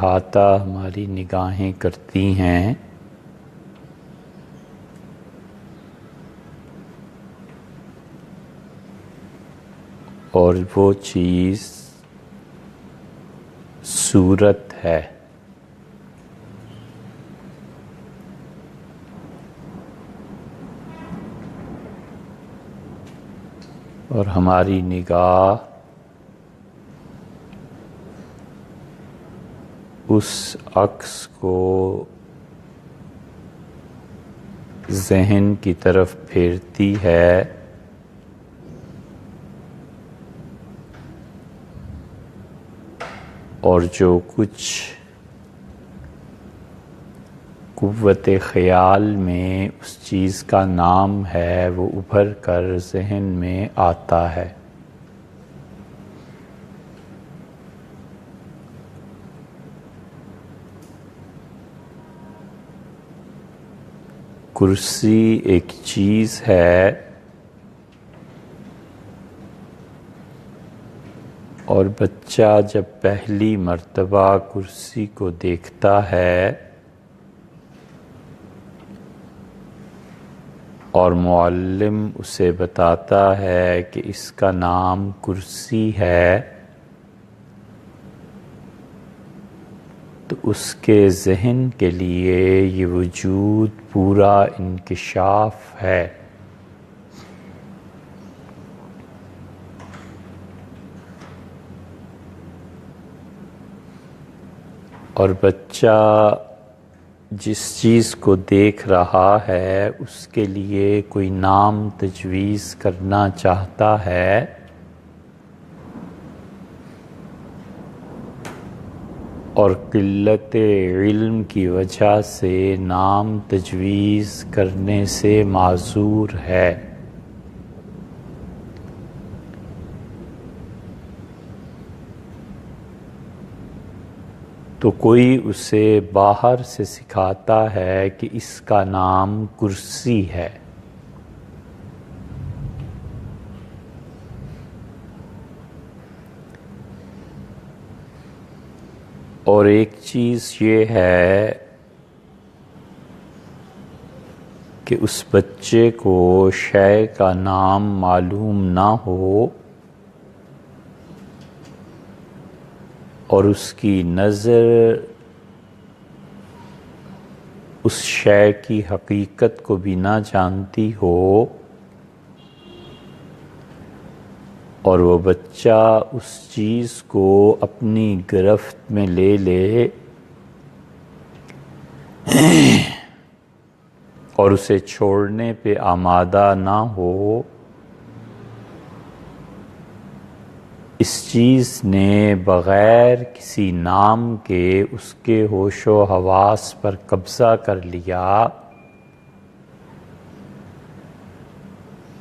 احاطہ ہماری نگاہیں کرتی ہیں اور وہ چیز صورت ہے. اور ہماری نگاہ اس عکس کو ذہن کی طرف پھیرتی ہے اور جو کچھ قوت خیال میں اس چیز کا نام ہے وہ ابھر کر ذہن میں آتا ہے. کرسی ایک چیز ہے اور بچہ جب پہلی مرتبہ کرسی کو دیکھتا ہے اور معلم اسے بتاتا ہے کہ اس کا نام کرسی ہے تو اس کے ذہن کے لیے یہ وجود پورا انکشاف ہے. اور بچہ جس چیز کو دیکھ رہا ہے اس کے لیے کوئی نام تجویز کرنا چاہتا ہے اور قلت علم کی وجہ سے نام تجویز کرنے سے معذور ہے. تو کوئی اسے باہر سے سکھاتا ہے کہ اس کا نام کرسی ہے. اور ایک چیز یہ ہے کہ اس بچے کو شے کا نام معلوم نہ ہو اور اس کی نظر اس شے کی حقیقت کو بھی نہ جانتی ہو اور وہ بچہ اس چیز کو اپنی گرفت میں لے لے اور اسے چھوڑنے پہ آمادہ نہ ہو، اس چیز نے بغیر کسی نام کے اس کے ہوش و حواس پر قبضہ کر لیا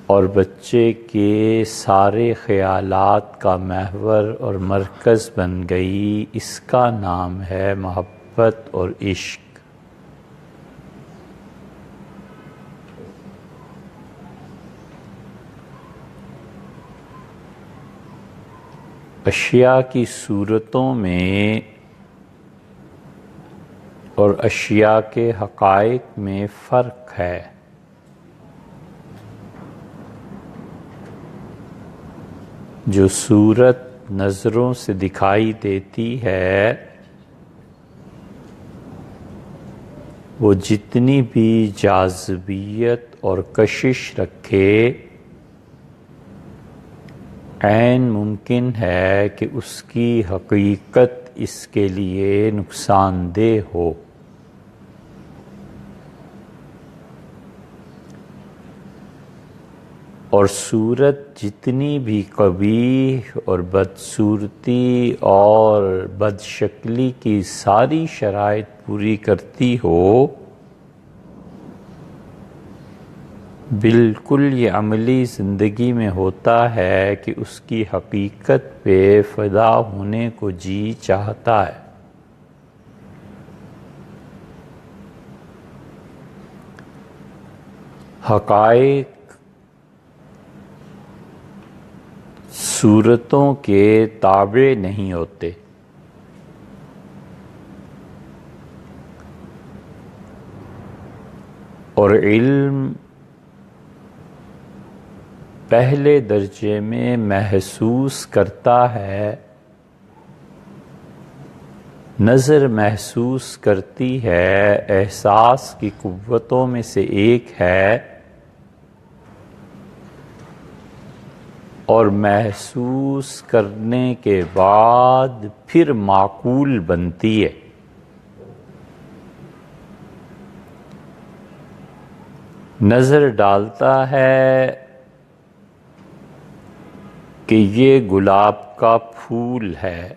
اور بچے کے سارے خیالات کا محور اور مرکز بن گئی. اس کا نام ہے محبت اور عشق. اشیاء کی صورتوں میں اور اشیاء کے حقائق میں فرق ہے. جو صورت نظروں سے دکھائی دیتی ہے وہ جتنی بھی جاذبیت اور کشش رکھے عین ممکن ہے کہ اس کی حقیقت اس کے لیے نقصان دہ ہو. اور صورت جتنی بھی قبیح اور بدصورتی اور بد شکلی کی ساری شرائط پوری کرتی ہو، بالکل یہ عملی زندگی میں ہوتا ہے کہ اس کی حقیقت پہ فدا ہونے کو جی چاہتا ہے. حقائق صورتوں کے تابع نہیں ہوتے. اور علم پہلے درجے میں محسوس کرتا ہے، نظر محسوس کرتی ہے، احساس کی قوتوں میں سے ایک ہے، اور محسوس کرنے کے بعد پھر معقول بنتی ہے۔ نظر ڈالتا ہے کہ یہ گلاب کا پھول ہے،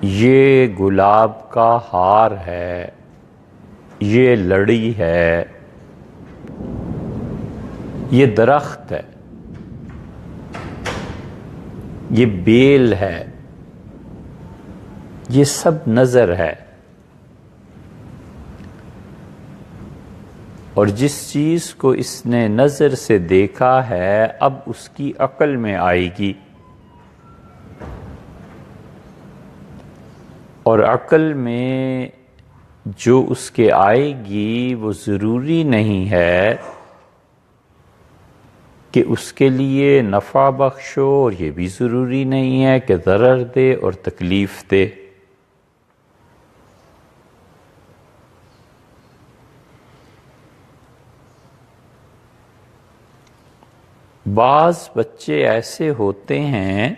یہ گلاب کا ہار ہے، یہ لڑی ہے، یہ درخت ہے، یہ بیل ہے، یہ سب نظر ہے۔ اور جس چیز کو اس نے نظر سے دیکھا ہے اب اس کی عقل میں آئے گی، اور عقل میں جو اس کے آئے گی وہ ضروری نہیں ہے کہ اس کے لیے نفع بخش ہو، اور یہ بھی ضروری نہیں ہے کہ ضرر دے اور تکلیف دے۔ بعض بچے ایسے ہوتے ہیں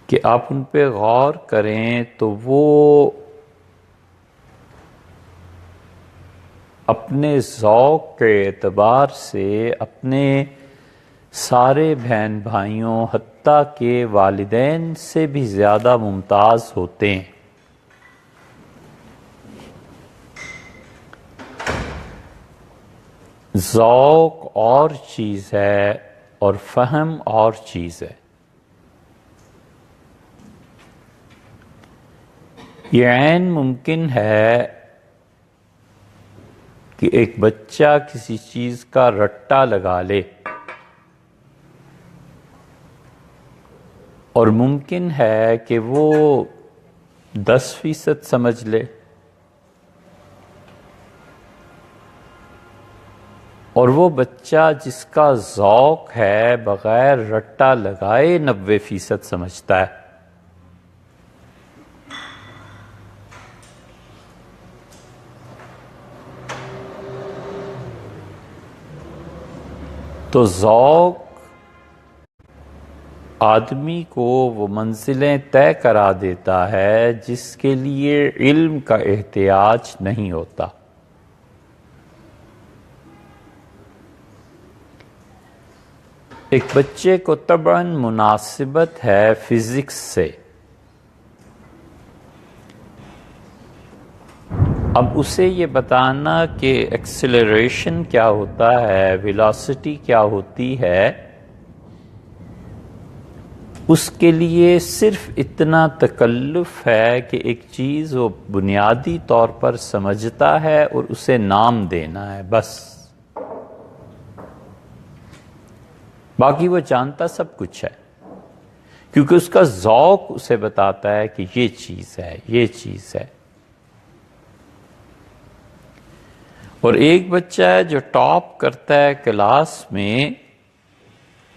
کہ آپ ان پہ غور کریں تو وہ اپنے ذوق کے اعتبار سے اپنے سارے بہن بھائیوں حتیٰ کہ والدین سے بھی زیادہ ممتاز ہوتے ہیں۔ ذوق اور چیز ہے اور فہم اور چیز ہے۔ یہ عین ممکن ہے کہ ایک بچہ کسی چیز کا رٹا لگا لے، اور ممکن ہے کہ وہ 10% سمجھ لے، اور وہ بچہ جس کا ذوق ہے بغیر رٹا لگائے 90% سمجھتا ہے۔ تو ذوق آدمی کو وہ منزلیں طے کرا دیتا ہے جس کے لیے علم کا احتیاج نہیں ہوتا۔ ایک بچے کو طبعاً مناسبت ہے فزکس سے، اب اسے یہ بتانا کہ ایکسیلریشن کیا ہوتا ہے، ویلاسٹی کیا ہوتی ہے، اس کے لیے صرف اتنا تکلف ہے کہ ایک چیز وہ بنیادی طور پر سمجھتا ہے اور اسے نام دینا ہے، بس۔ باقی وہ جانتا سب کچھ ہے، کیونکہ اس کا ذوق اسے بتاتا ہے کہ یہ چیز ہے، یہ چیز ہے۔ اور ایک بچہ ہے جو ٹاپ کرتا ہے کلاس میں،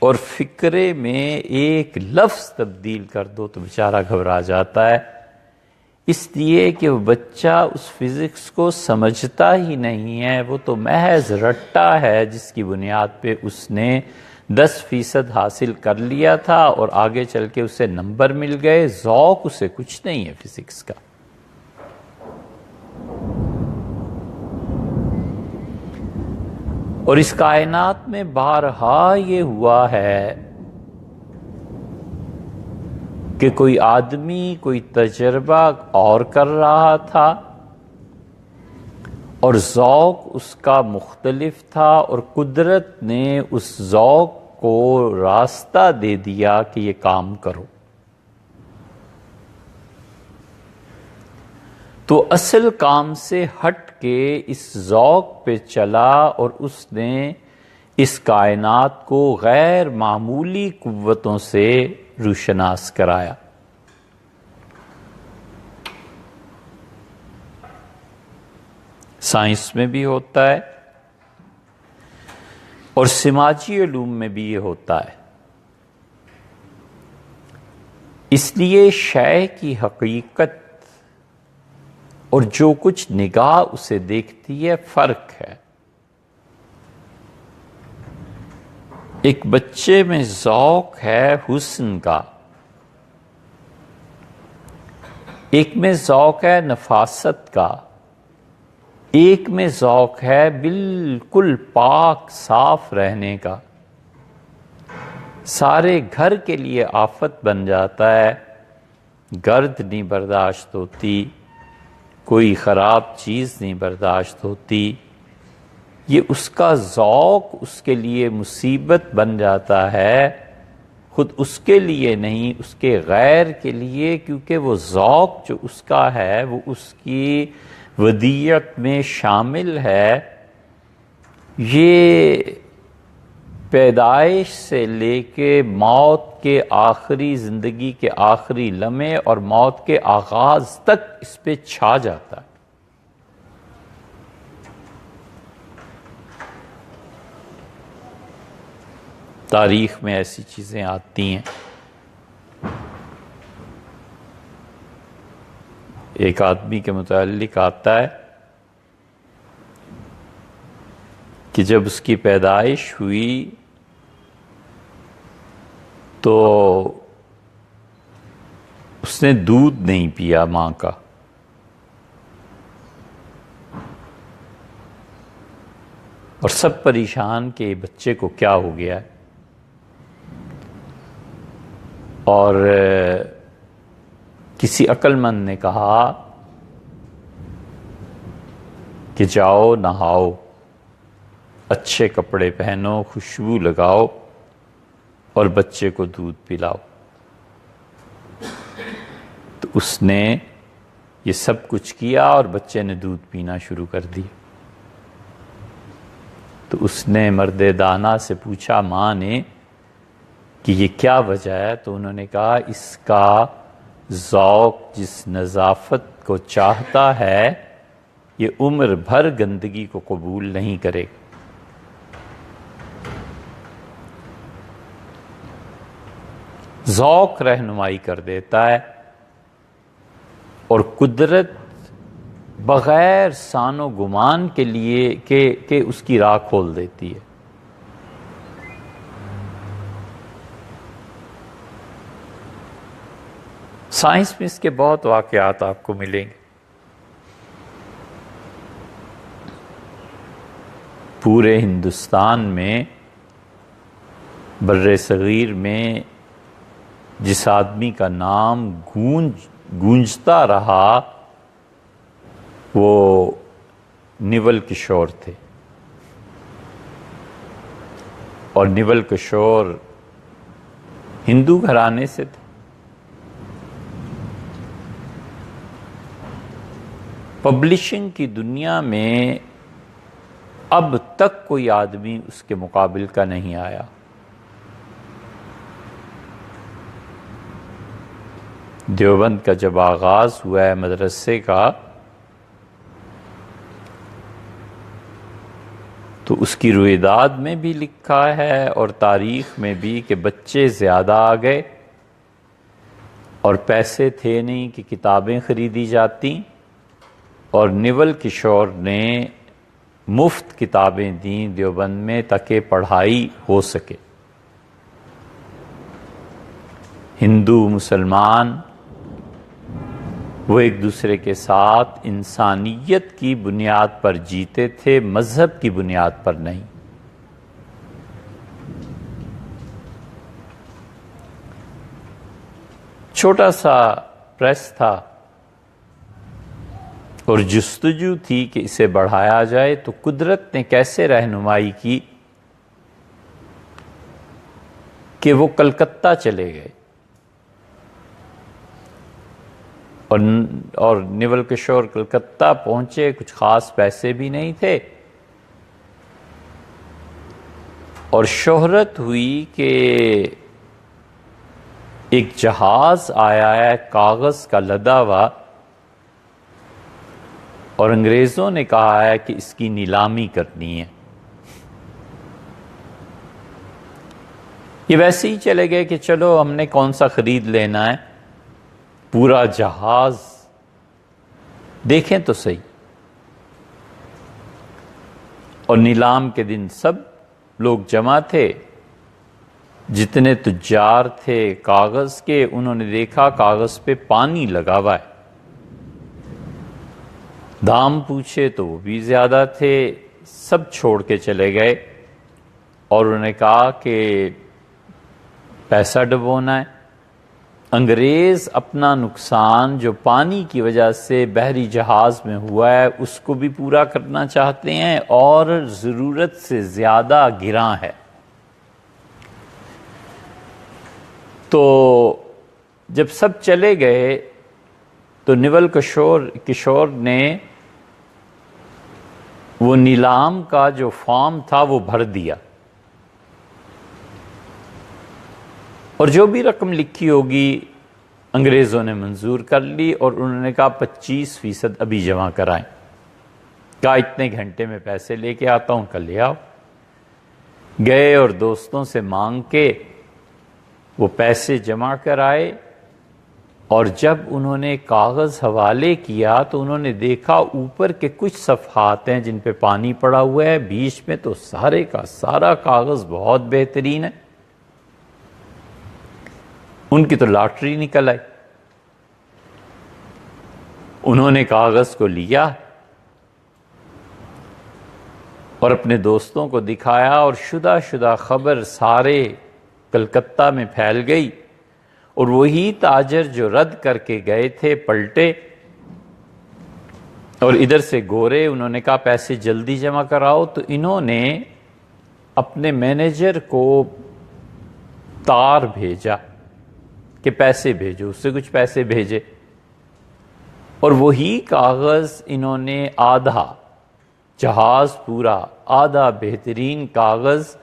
اور فکرے میں ایک لفظ تبدیل کر دو تو بیچارہ گھبرا جاتا ہے، اس لیے کہ وہ بچہ اس فزکس کو سمجھتا ہی نہیں ہے، وہ تو محض رٹا ہے جس کی بنیاد پہ اس نے 10% حاصل کر لیا تھا اور آگے چل کے اسے نمبر مل گئے، ذوق اسے کچھ نہیں ہے فزکس کا۔ اور اس کائنات میں بارہا یہ ہوا ہے کہ کوئی آدمی کوئی تجربہ اور کر رہا تھا اور ذوق اس کا مختلف تھا، اور قدرت نے اس ذوق کو راستہ دے دیا کہ یہ کام کرو۔ تو اصل کام سے ہٹ کے اس ذوق پہ چلا اور اس نے اس کائنات کو غیر معمولی قوتوں سے روشناس کرایا۔ سائنس میں بھی ہوتا ہے اور سماجی علوم میں بھی یہ ہوتا ہے۔ اس لیے شے کی حقیقت اور جو کچھ نگاہ اسے دیکھتی ہے فرق ہے۔ ایک بچے میں ذوق ہے حسن کا، ایک میں ذوق ہے نفاست کا، ایک میں ذوق ہے بالکل پاک صاف رہنے کا۔ سارے گھر کے لیے آفت بن جاتا ہے، گرد نہیں برداشت ہوتی، کوئی خراب چیز نہیں برداشت ہوتی، یہ اس کا ذوق اس کے لیے مصیبت بن جاتا ہے، خود اس کے لیے نہیں اس کے غیر کے لیے، کیونکہ وہ ذوق جو اس کا ہے وہ اس کی ودیعت میں شامل ہے۔ یہ پیدائش سے لے کے موت کے آخری زندگی کے آخری لمحے اور موت کے آغاز تک اس پہ چھا جاتا ہے۔ تاریخ میں ایسی چیزیں آتی ہیں۔ ایک آدمی کے متعلق آتا ہے کہ جب اس کی پیدائش ہوئی تو اس نے دودھ نہیں پیا ماں کا، اور سب پریشان کہ بچے کو کیا ہو گیا ہے، اور کسی عقل مند نے کہا کہ جاؤ نہاؤ، اچھے کپڑے پہنو، خوشبو لگاؤ اور بچے کو دودھ پلاؤ۔ تو اس نے یہ سب کچھ کیا اور بچے نے دودھ پینا شروع کر دیا۔ تو اس نے مرد دانا سے پوچھا ماں نے کہ یہ کیا وجہ ہے؟ تو انہوں نے کہا اس کا ذوق جس نظافت کو چاہتا ہے یہ عمر بھر گندگی کو قبول نہیں کرے گا۔ ذوق رہنمائی کر دیتا ہے اور قدرت بغیر سان و گمان کے لیے کہ اس کی راہ کھول دیتی ہے۔ سائنس میں اس کے بہت واقعات آپ کو ملیں گے۔ پورے ہندوستان میں بر صغیر میں جس آدمی کا نام گونجتا رہا وہ نیول کشور تھے، اور نیول کشور ہندو گھرانے سے تھے۔ پبلشنگ کی دنیا میں اب تک کوئی آدمی اس کے مقابل کا نہیں آیا۔ دیوبند کا جب آغاز ہوا ہے مدرسے کا تو اس کی رویداد میں بھی لکھا ہے اور تاریخ میں بھی کہ بچے زیادہ آ گئے اور پیسے تھے نہیں کہ کتابیں خریدی جاتی، اور نیول کشور نے مفت کتابیں دیں دیوبند میں تاکہ پڑھائی ہو سکے۔ ہندو مسلمان وہ ایک دوسرے کے ساتھ انسانیت کی بنیاد پر جیتے تھے، مذہب کی بنیاد پر نہیں۔ چھوٹا سا پریس تھا اور جستجو تھی کہ اسے بڑھایا جائے، تو قدرت نے کیسے رہنمائی کی کہ وہ کلکتہ چلے گئے، اور نیول کشور کلکتہ پہنچے، کچھ خاص پیسے بھی نہیں تھے، اور شہرت ہوئی کہ ایک جہاز آیا ہے کاغذ کا لدا ہوا، اور انگریزوں نے کہا ہے کہ اس کی نیلامی کرنی ہے۔ یہ ویسے ہی چلے گئے کہ چلو ہم نے کون سا خرید لینا ہے، پورا جہاز دیکھیں تو صحیح۔ اور نیلام کے دن سب لوگ جمع تھے، جتنے تجار تھے کاغذ کے، انہوں نے دیکھا کاغذ پہ پانی لگا ہوا ہے، دام پوچھے تو وہ بھی زیادہ تھے، سب چھوڑ کے چلے گئے اور انہوں نے کہا کہ پیسہ ڈبونا ہے۔ انگریز اپنا نقصان جو پانی کی وجہ سے بحری جہاز میں ہوا ہے اس کو بھی پورا کرنا چاہتے ہیں، اور ضرورت سے زیادہ گراں ہے۔ تو جب سب چلے گئے تو نیول کشور نے وہ نیلام کا جو فارم تھا وہ بھر دیا، اور جو بھی رقم لکھی ہوگی انگریزوں نے منظور کر لی، اور انہوں نے کہا 25% ابھی جمع کرائیں۔ کہا اتنے گھنٹے میں پیسے لے کے آتا ہوں، کل لے آؤ۔ گئے اور دوستوں سے مانگ کے وہ پیسے جمع کرائے، اور جب انہوں نے کاغذ حوالے کیا تو انہوں نے دیکھا اوپر کے کچھ صفحات ہیں جن پہ پانی پڑا ہوا ہے، بیچ میں تو سارے کا سارا کاغذ بہت بہترین ہے۔ ان کی تو لاٹری نکل آئی۔ انہوں نے کاغذ کو لیا اور اپنے دوستوں کو دکھایا، اور شدہ خبر سارے کلکتہ میں پھیل گئی، اور وہی تاجر جو رد کر کے گئے تھے پلٹے، اور ادھر سے گورے، انہوں نے کہا پیسے جلدی جمع کراؤ، تو انہوں نے اپنے مینیجر کو تار بھیجا کہ پیسے بھیجو، اس سے کچھ پیسے بھیجے، اور وہی کاغذ انہوں نے آدھا، جہاز پورا آدھا بہترین کاغذ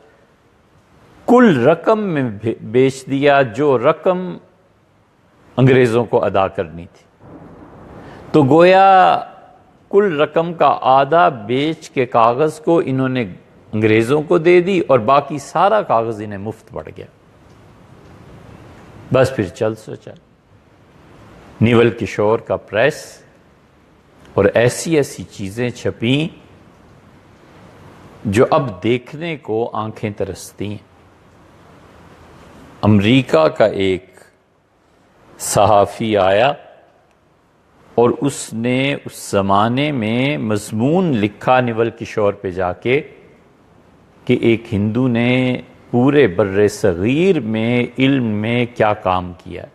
کل رقم میں بیچ دیا جو رقم انگریزوں کو ادا کرنی تھی۔ تو گویا کل رقم کا آدھا بیچ کے کاغذ کو انہوں نے انگریزوں کو دے دی، اور باقی سارا کاغذ انہیں مفت پڑ گیا۔ بس پھر چل سوچا نیول کشور کا پریس، اور ایسی چیزیں چھپیں جو اب دیکھنے کو آنکھیں ترستی ہیں۔ امریکہ کا ایک صحافی آیا اور اس نے اس زمانے میں مضمون لکھا نیول کشور پہ جا کے کہ ایک ہندو نے پورے بر صغیر میں علم میں کیا کام کیا ہے۔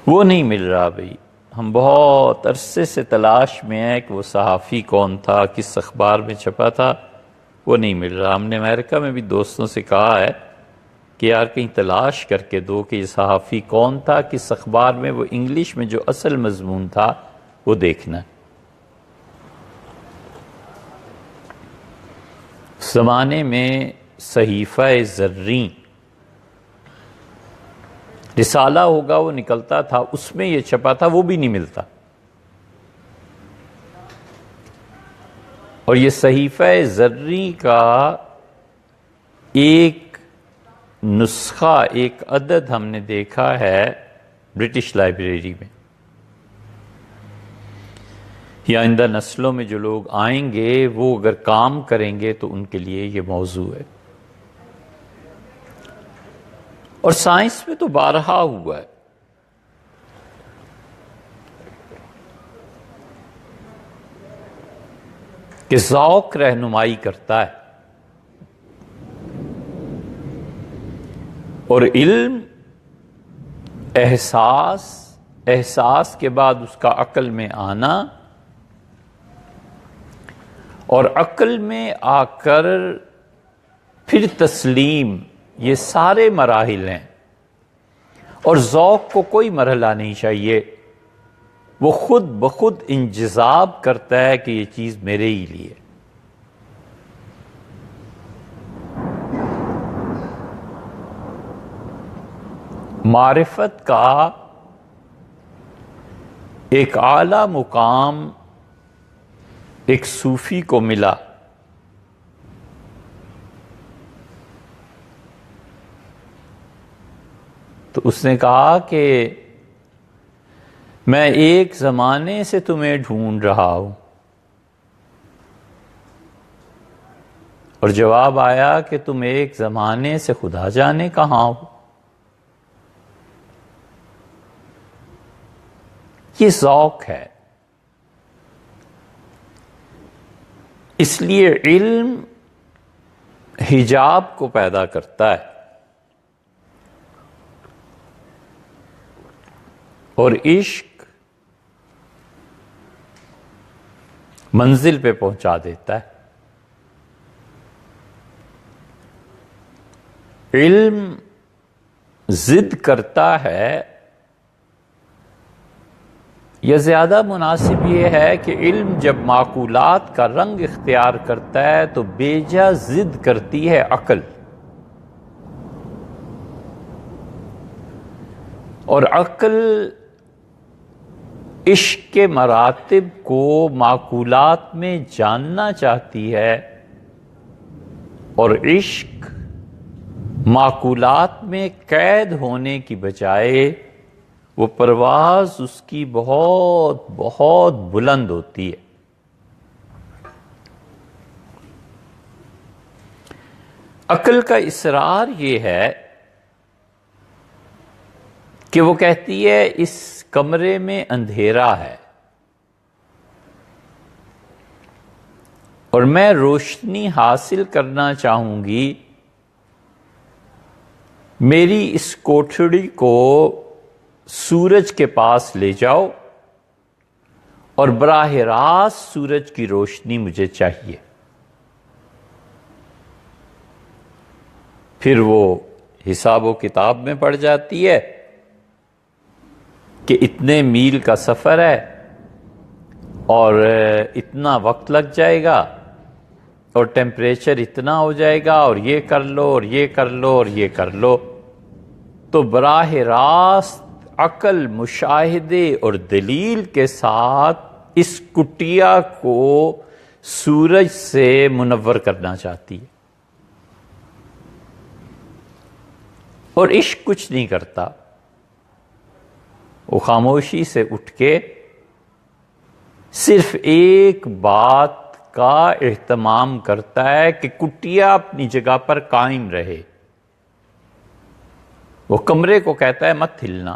وہ نہیں مل رہا بھئی، ہم بہت عرصے سے تلاش میں ہیں کہ وہ صحافی کون تھا، کس اخبار میں چھپا تھا، وہ نہیں مل رہا۔ ہم نے امریکہ میں بھی دوستوں سے کہا ہے کہ یار کہیں تلاش کر کے دو کہ یہ صحافی کون تھا، کس اخبار میں، وہ انگلش میں جو اصل مضمون تھا وہ دیکھنا ہے۔ زمانے میں صحیفہ زریں رسالہ ہوگا وہ نکلتا تھا، اس میں یہ چھپا تھا، وہ بھی نہیں ملتا۔ اور یہ صحیفہ زریں کا ایک نسخہ، ایک عدد ہم نے دیکھا ہے برٹش لائبریری میں۔ یہ آئندہ نسلوں میں جو لوگ آئیں گے وہ اگر کام کریں گے تو ان کے لیے یہ موضوع ہے۔ اور سائنس میں تو بارہا ہوا ہے۔ کہ ذوق رہنمائی کرتا ہے، اور علم احساس کے بعد اس کا عقل میں آنا، اور عقل میں آ کر پھر تسلیم، یہ سارے مراحل ہیں۔ اور ذوق کو کوئی مرحلہ نہیں چاہیے، وہ خود بخود انجذاب کرتا ہے کہ یہ چیز میرے ہی لیے۔ معرفت کا ایک اعلیٰ مقام ایک صوفی کو ملا، تو اس نے کہا کہ میں ایک زمانے سے تمہیں ڈھونڈ رہا ہوں، اور جواب آیا کہ تم ایک زمانے سے خدا جانے کہاں ہو۔ یہ ذوق ہے، اس لیے علم حجاب کو پیدا کرتا ہے، اور عشق منزل پہ پہنچا دیتا ہے۔ علم ضد کرتا ہے، یا زیادہ مناسب یہ ہے کہ علم جب معقولات کا رنگ اختیار کرتا ہے تو بیجا ضد کرتی ہے عقل، اور عقل عشق کے مراتب کو معقولات میں جاننا چاہتی ہے، اور عشق معقولات میں قید ہونے کی بجائے وہ پرواز اس کی بہت بہت بلند ہوتی ہے۔ عقل کا اصرار یہ ہے کہ وہ کہتی ہے اس کمرے میں اندھیرا ہے، اور میں روشنی حاصل کرنا چاہوں گی، میری اس کوٹھڑی کو سورج کے پاس لے جاؤ، اور براہ راست سورج کی روشنی مجھے چاہیے۔ پھر وہ حساب و کتاب میں پڑ جاتی ہے کہ اتنے میل کا سفر ہے اور اتنا وقت لگ جائے گا اور ٹیمپریچر اتنا ہو جائے گا، اور یہ کر لو اور یہ کر لو اور یہ کر لو۔ تو براہ راست عقل مشاہدے اور دلیل کے ساتھ اس کٹیا کو سورج سے منور کرنا چاہتی ہے، اور عشق کچھ نہیں کرتا، وہ خاموشی سے اٹھ کے صرف ایک بات کا اہتمام کرتا ہے کہ کٹیا اپنی جگہ پر قائم رہے۔ وہ کمرے کو کہتا ہے مت ہلنا،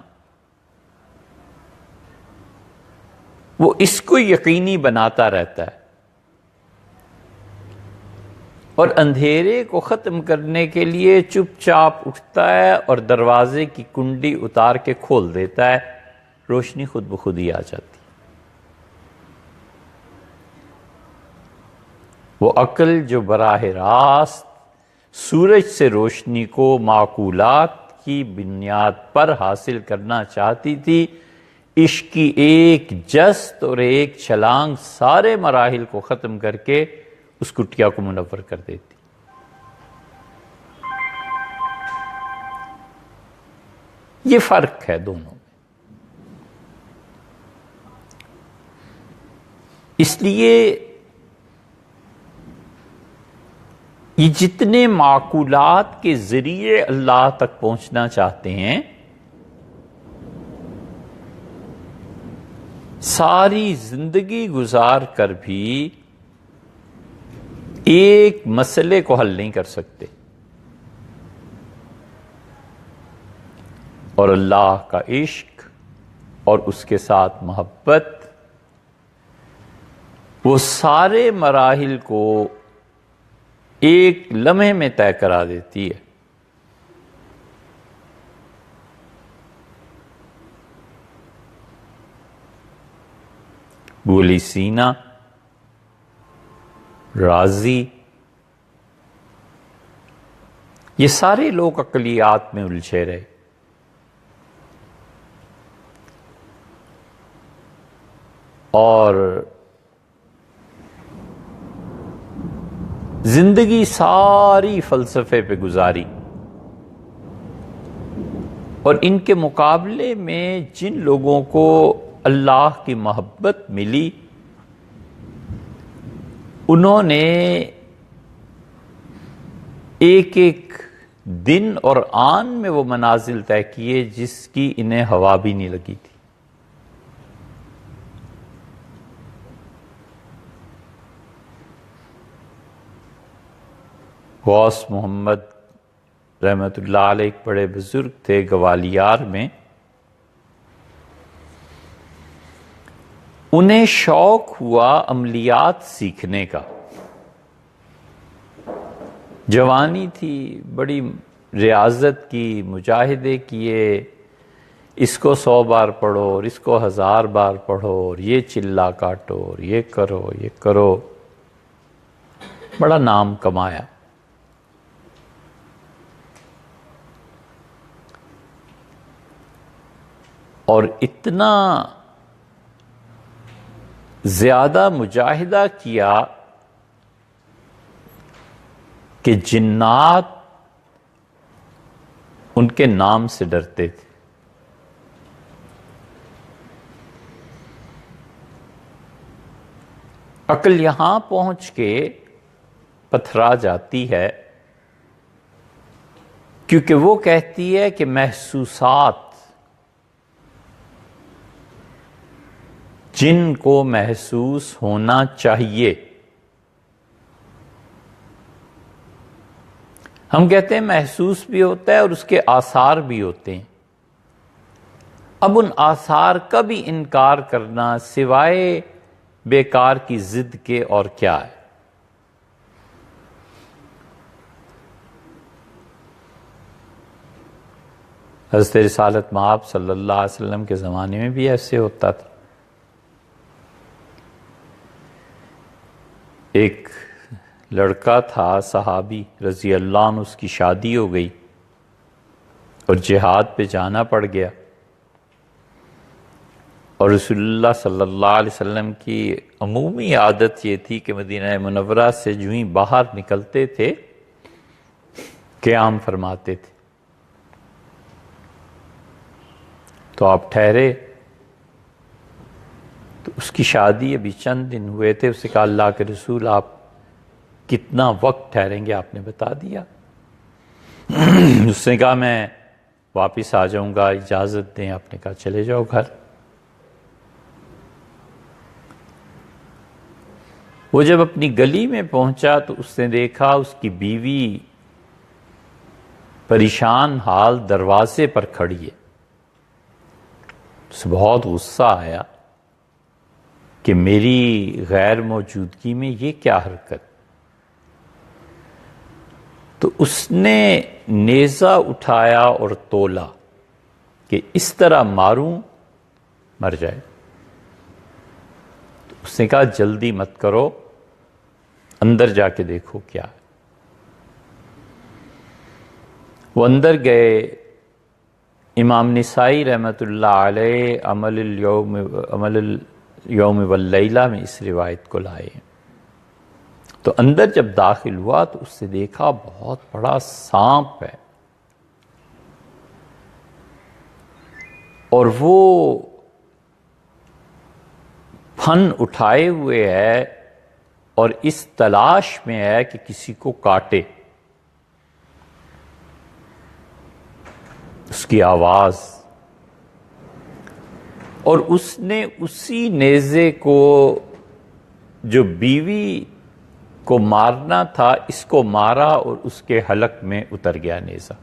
وہ اس کو یقینی بناتا رہتا ہے، اور اندھیرے کو ختم کرنے کے لیے چپ چاپ اٹھتا ہے اور دروازے کی کنڈی اتار کے کھول دیتا ہے، روشنی خود بخود ہی آ جاتی۔ وہ عقل جو براہ راست سورج سے روشنی کو معقولات کی بنیاد پر حاصل کرنا چاہتی تھی، عشق کی ایک جست اور ایک چھلانگ سارے مراحل کو ختم کر کے اس کٹیا کو منور کر دیتی۔ یہ فرق ہے دونوں میں۔ اس لیے یہ جتنے معقولات کے ذریعے اللہ تک پہنچنا چاہتے ہیں، ساری زندگی گزار کر بھی ایک مسئلے کو حل نہیں کر سکتے، اور اللہ کا عشق اور اس کے ساتھ محبت وہ سارے مراحل کو ایک لمحے میں طے کرا دیتی ہے۔ بولی سینا، رازی، یہ سارے لوگ عقلیات میں الجھے رہے، اور زندگی ساری فلسفے پہ گزاری، اور ان کے مقابلے میں جن لوگوں کو اللہ کی محبت ملی، انہوں نے ایک ایک دن اور آن میں وہ منازل طے کیے جس کی انہیں ہوا بھی نہیں لگی تھی۔ غوث محمد رحمت اللہ علیہ ایک بڑے بزرگ تھے گوالیار میں، انہیں شوق ہوا عملیات سیکھنے کا، جوانی تھی، بڑی ریاضت کی، مجاہدے کیے، اس کو 100 بار پڑھو اور اس کو 1000 بار پڑھو اور یہ چلا کاٹو اور یہ کرو، بڑا نام کمایا۔ اور اتنا زیادہ مجاہدہ کیا کہ جنات ان کے نام سے ڈرتے تھے۔ عقل یہاں پہنچ کے پتھرا جاتی ہے کیونکہ وہ کہتی ہے کہ محسوسات جن کو محسوس ہونا چاہیے، ہم کہتے ہیں محسوس بھی ہوتا ہے اور اس کے آثار بھی ہوتے ہیں۔ اب ان آثار کا بھی انکار کرنا سوائے بیکار کی ضد کے اور کیا ہے؟ حضرت رسالت مآب صلی اللہ علیہ وسلم کے زمانے میں بھی ایسے ہوتا تھا۔ ایک لڑکا تھا صحابی رضی اللہ عنہ، اس کی شادی ہو گئی اور جہاد پہ جانا پڑ گیا، اور رسول اللہ صلی اللہ علیہ وسلم کی عمومی عادت یہ تھی کہ مدینہ منورہ سے جو ہی باہر نکلتے تھے قیام فرماتے تھے۔ تو آپ ٹھہرے، تو اس کی شادی ابھی چند دن ہوئے تھے، اس نے کہا اللہ کے رسول آپ کتنا وقت ٹھہریں گے؟ آپ نے بتا دیا۔ اس نے کہا میں واپس آ جاؤں گا، اجازت دیں۔ آپ نے کہا چلے جاؤ گھر۔ وہ جب اپنی گلی میں پہنچا تو اس نے دیکھا اس کی بیوی پریشان حال دروازے پر کھڑی ہے۔ اسے بہت غصہ آیا کہ میری غیر موجودگی میں یہ کیا حرکت؟ تو اس نے نیزہ اٹھایا اور تولا کہ اس طرح ماروں مر جائے۔ تو اس نے کہا جلدی مت کرو، اندر جا کے دیکھو کیا ہے۔ وہ اندر گئے۔ امام نسائی رحمت اللہ علیہ عمل اليوم واللیلہ میں اس روایت کو لائے۔ تو اندر جب داخل ہوا تو اس سے دیکھا بہت بڑا سانپ ہے، اور وہ پھن اٹھائے ہوئے ہے اور اس تلاش میں ہے کہ کسی کو کاٹے۔ اس کی آواز، اور اس نے اسی نیزے کو جو بیوی کو مارنا تھا اس کو مارا اور اس کے حلق میں اتر گیا نیزہ۔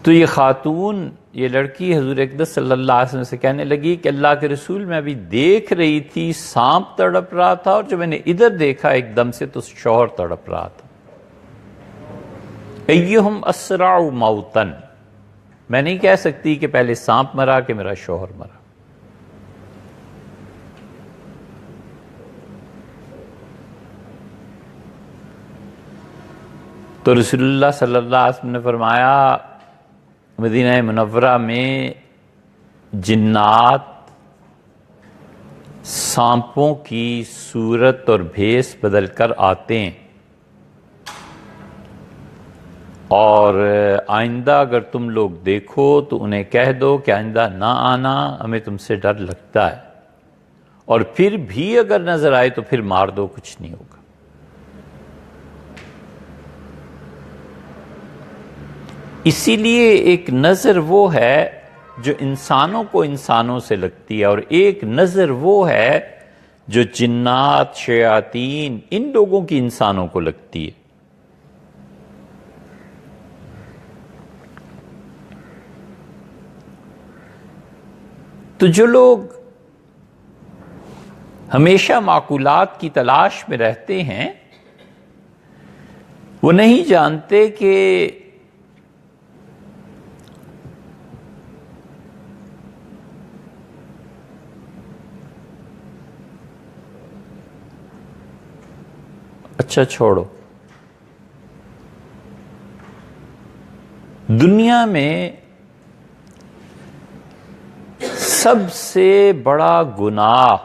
تو یہ خاتون، یہ لڑکی حضور اقدس صلی اللہ علیہ وسلم سے کہنے لگی کہ اللہ کے رسول میں ابھی دیکھ رہی تھی سانپ تڑپ رہا تھا، اور جب میں نے ادھر دیکھا ایک دم سے تو شوہر تڑپ رہا تھا۔ ایہم اسرع موتن، میں نہیں کہہ سکتی کہ پہلے سانپ مرا کہ میرا شوہر مرا۔ تو رسول اللہ صلی اللہ علیہ وسلم نے فرمایا مدینہ منورہ میں جنات سانپوں کی صورت اور بھیس بدل کر آتے ہیں، اور آئندہ اگر تم لوگ دیکھو تو انہیں کہہ دو کہ آئندہ نہ آنا، ہمیں تم سے ڈر لگتا ہے، اور پھر بھی اگر نظر آئے تو پھر مار دو، کچھ نہیں ہوگا۔ اسی لیے ایک نظر وہ ہے جو انسانوں کو انسانوں سے لگتی ہے، اور ایک نظر وہ ہے جو جنات، شیاطین، ان لوگوں کی انسانوں کو لگتی ہے۔ تو جو لوگ ہمیشہ معقولات کی تلاش میں رہتے ہیں وہ نہیں جانتے کہ اچھا چھوڑو، دنیا میں سب سے بڑا گناہ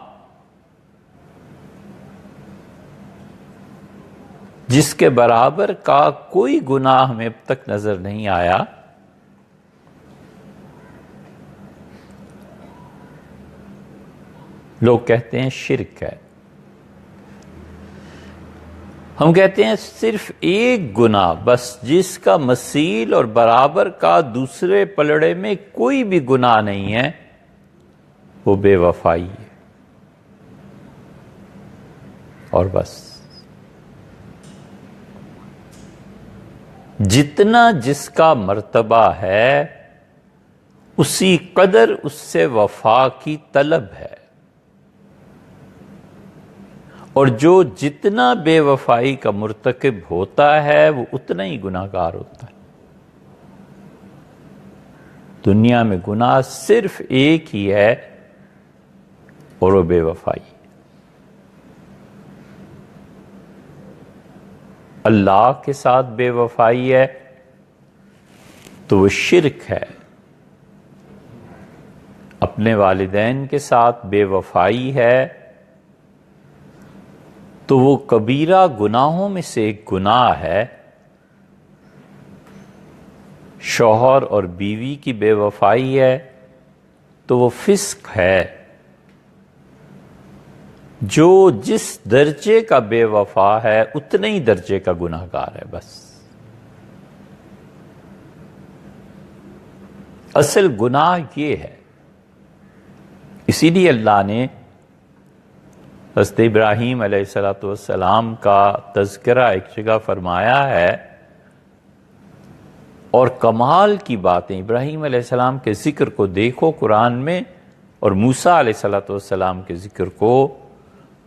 جس کے برابر کا کوئی گناہ ہمیں اب تک نظر نہیں آیا، لوگ کہتے ہیں شرک ہے۔ ہم کہتے ہیں صرف ایک گناہ بس جس کا مثیل اور برابر کا دوسرے پلڑے میں کوئی بھی گناہ نہیں ہے، وہ بے وفائی ہے، اور بس۔ جتنا جس کا مرتبہ ہے اسی قدر اس سے وفا کی طلب ہے، اور جو جتنا بے وفائی کا مرتکب ہوتا ہے وہ اتنا ہی گناہگار ہوتا ہے۔ دنیا میں گناہ صرف ایک ہی ہے، اور وہ بے وفائی۔ اللہ کے ساتھ بے وفائی ہے تو وہ شرک ہے، اپنے والدین کے ساتھ بے وفائی ہے تو وہ کبیرہ گناہوں میں سے ایک گناہ ہے، شوہر اور بیوی کی بے وفائی ہے تو وہ فسق ہے۔ جو جس درجے کا بے وفا ہے اتنے ہی درجے کا گناہگار ہے، بس۔ اصل گناہ یہ ہے۔ اسی لیے اللہ نے حضرت ابراہیم علیہ السلام کا تذکرہ ایک جگہ فرمایا ہے، اور کمال کی باتیں ابراہیم علیہ السلام کے ذکر کو دیکھو قرآن میں، اور موسیٰ علیہ السلام کے ذکر کو،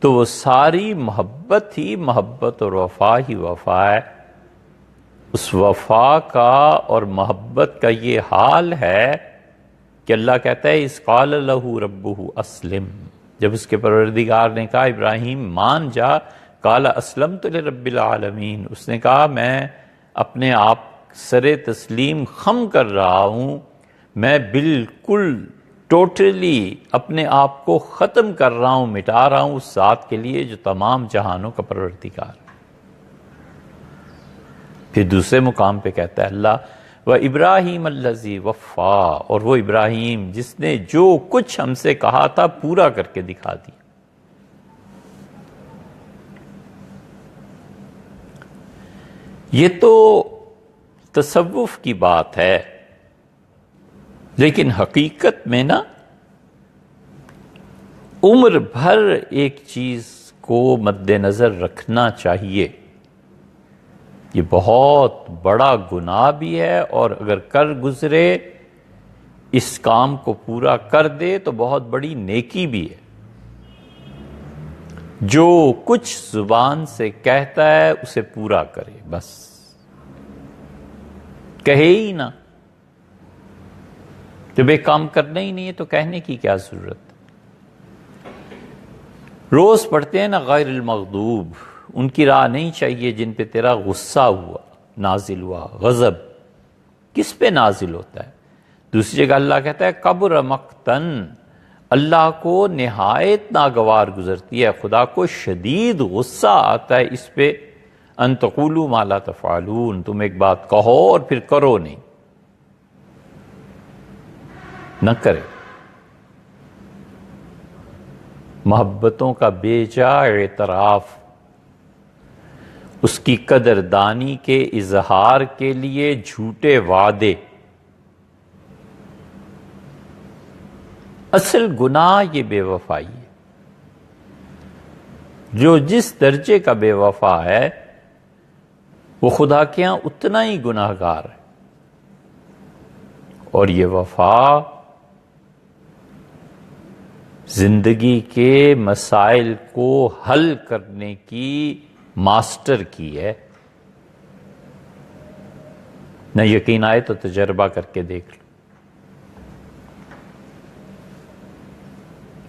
تو وہ ساری محبت ہی محبت اور وفا ہی وفا ہے۔ اس وفا کا اور محبت کا یہ حال ہے کہ اللہ کہتا ہے اذ قال لہ ربہ اسلم، جب اس کے پروردگار نے کہا ابراہیم مان جا، قال اسلمت لرب العالمین، اس نے کہا میں اپنے آپ سر تسلیم خم کر رہا ہوں، میں بالکل ٹوٹلی اپنے آپ کو ختم کر رہا ہوں، مٹا رہا ہوں اس ذات کے لیے جو تمام جہانوں کا پروردگار۔ پھر دوسرے مقام پہ کہتا ہے اللہ وَإِبْرَاهِيمَ الَّذِي وَفَّى، اور وہ ابراہیم جس نے جو کچھ ہم سے کہا تھا پورا کر کے دکھا دیا۔ یہ تو تصوف کی بات ہے، لیکن حقیقت میں نا عمر بھر ایک چیز کو مد نظر رکھنا چاہیے، یہ بہت بڑا گناہ بھی ہے، اور اگر کر گزرے اس کام کو پورا کر دے تو بہت بڑی نیکی بھی ہے۔ جو کچھ زبان سے کہتا ہے اسے پورا کرے، بس کہے ہی نہ، جب ایک کام کرنا ہی نہیں ہے تو کہنے کی کیا ضرورت ہے؟ روز پڑھتے ہیں نا غیر المغضوب، ان کی راہ نہیں چاہیے جن پہ تیرا غصہ ہوا، نازل ہوا۔ غضب کس پہ نازل ہوتا ہے؟ دوسری جگہ اللہ کہتا ہے کبر مقتن، اللہ کو نہایت ناگوار گزرتی ہے، خدا کو شدید غصہ آتا ہے اس پہ ان تقولوا ما لا تفعلون، تم ایک بات کہو اور پھر کرو نہیں، نہ کرے۔ محبتوں کا بے جا اعتراف، اس کی قدردانی کے اظہار کے لیے جھوٹے وعدے، اصل گناہ یہ بے وفائی ہے۔ جو جس درجے کا بے وفا ہے وہ خدا کے ہاں اتنا ہی گناہگار ہے، اور یہ وفا زندگی کے مسائل کو حل کرنے کی ماسٹر کی ہے۔ نہ یقین آئے تو تجربہ کر کے دیکھ لو۔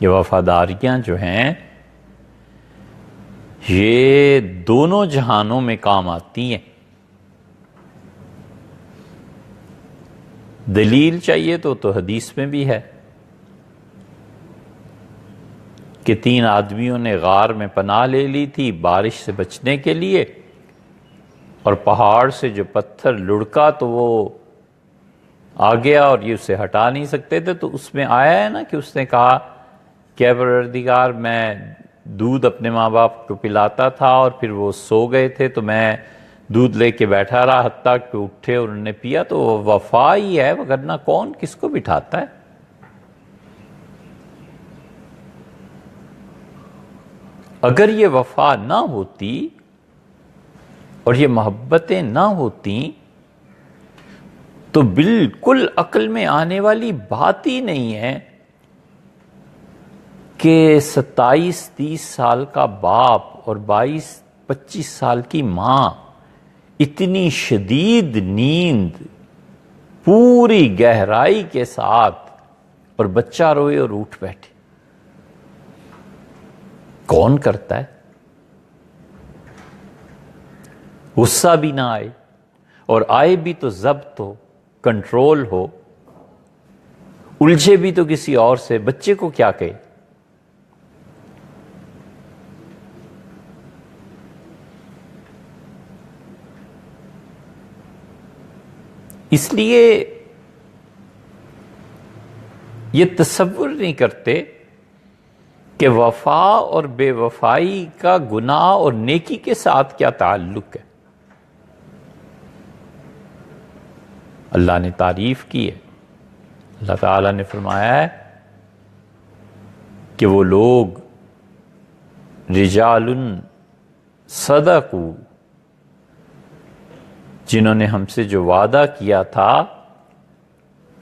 یہ وفاداریاں جو ہیں یہ دونوں جہانوں میں کام آتی ہیں۔ دلیل چاہیے تو حدیث میں بھی ہے کہ 3 آدمیوں نے غار میں پناہ لے لی تھی بارش سے بچنے کے لیے، اور پہاڑ سے جو پتھر لڑکا تو وہ آ گیا اور یہ اسے ہٹا نہیں سکتے تھے، تو اس میں آیا ہے نا کہ اس نے کہا کہ اے پروردگار، میں دودھ اپنے ماں باپ کو پلاتا تھا اور پھر وہ سو گئے تھے تو میں دودھ لے کے بیٹھا رہا حتیٰ کہ اٹھے اور انہوں نے پیا، تو وہ وفا ہی ہے، وگرنہ کون کس کو بٹھاتا ہے؟ اگر یہ وفا نہ ہوتی اور یہ محبتیں نہ ہوتی تو بالکل عقل میں آنے والی بات ہی نہیں ہے کہ 27-30 سال کا باپ اور 22-25 سال کی ماں اتنی شدید نیند پوری گہرائی کے ساتھ اور بچہ روئے اور اٹھ بیٹھے۔ کون کرتا ہے؟ غصہ بھی نہ آئے، اور آئے بھی تو ضبط ہو، کنٹرول ہو، الجھے بھی تو کسی اور سے، بچے کو کیا کہے؟ اس لیے یہ تصور نہیں کرتے کہ وفا اور بے وفائی کا گناہ اور نیکی کے ساتھ کیا تعلق ہے۔ اللہ نے تعریف کی ہے، اللہ تعالیٰ نے فرمایا ہے کہ وہ لوگ رجال صدقوا، جنہوں نے ہم سے جو وعدہ کیا تھا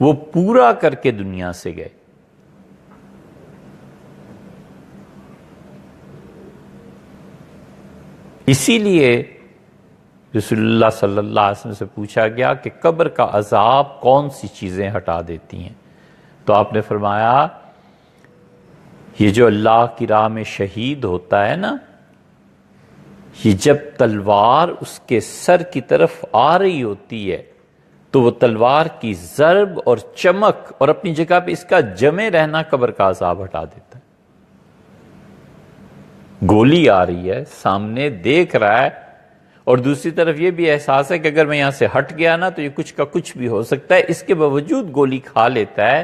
وہ پورا کر کے دنیا سے گئے۔ اسی لیے رسول اللہ صلی اللہ علیہ وسلم سے پوچھا گیا کہ قبر کا عذاب کون سی چیزیں ہٹا دیتی ہیں، تو آپ نے فرمایا یہ جو اللہ کی راہ میں شہید ہوتا ہے نا، یہ جب تلوار اس کے سر کی طرف آ رہی ہوتی ہے تو وہ تلوار کی ضرب اور چمک اور اپنی جگہ پہ اس کا جمے رہنا قبر کا عذاب ہٹا دیتا ہے۔ گولی آ رہی ہے، سامنے دیکھ رہا ہے، اور دوسری طرف یہ بھی احساس ہے کہ اگر میں یہاں سے ہٹ گیا نا تو یہ کچھ کا کچھ بھی ہو سکتا ہے، اس کے باوجود گولی کھا لیتا ہے۔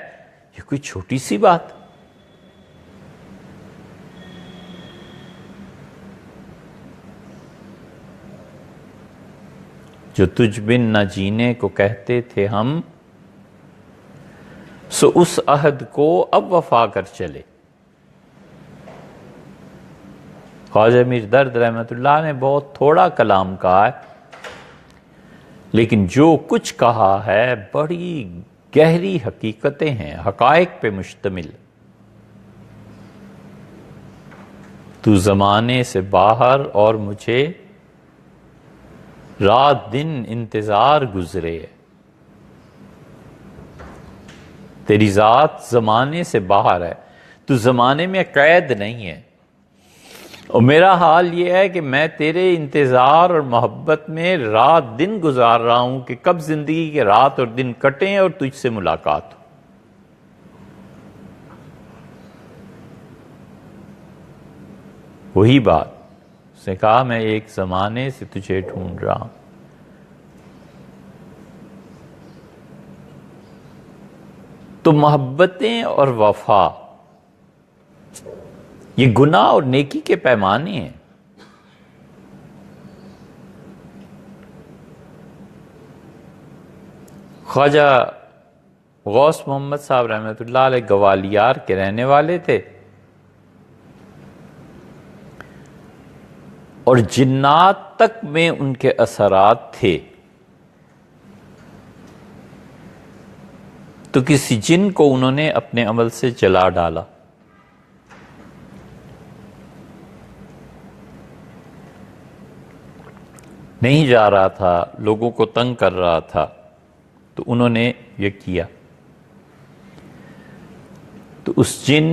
یہ کوئی چھوٹی سی بات؟ جو تجھ بن نہ جینے کو کہتے تھے ہم، سو اس عہد کو اب وفا کر چلے۔ خواجہ میر درد رحمت اللہ نے بہت تھوڑا کلام کہا ہے، لیکن جو کچھ کہا ہے بڑی گہری حقیقتیں ہیں، حقائق پہ مشتمل۔ تو زمانے سے باہر اور مجھے رات دن انتظار گزرے، تیری ذات زمانے سے باہر ہے، تو زمانے میں قید نہیں ہے، اور میرا حال یہ ہے کہ میں تیرے انتظار اور محبت میں رات دن گزار رہا ہوں کہ کب زندگی کے رات اور دن کٹیں اور تجھ سے ملاقات ہو۔ وہی بات اس نے کہا میں ایک زمانے سے تجھے ڈھونڈ رہا ہوں. تو محبتیں اور وفا یہ گناہ اور نیکی کے پیمانے ہیں. خواجہ غوث محمد صاحب رحمۃ اللہ علیہ گوالیار کے رہنے والے تھے، اور جنات تک میں ان کے اثرات تھے. تو کسی جن کو انہوں نے اپنے عمل سے جلا ڈالا. نہیں جا رہا تھا، لوگوں کو تنگ کر رہا تھا، تو انہوں نے یہ کیا. تو اس جن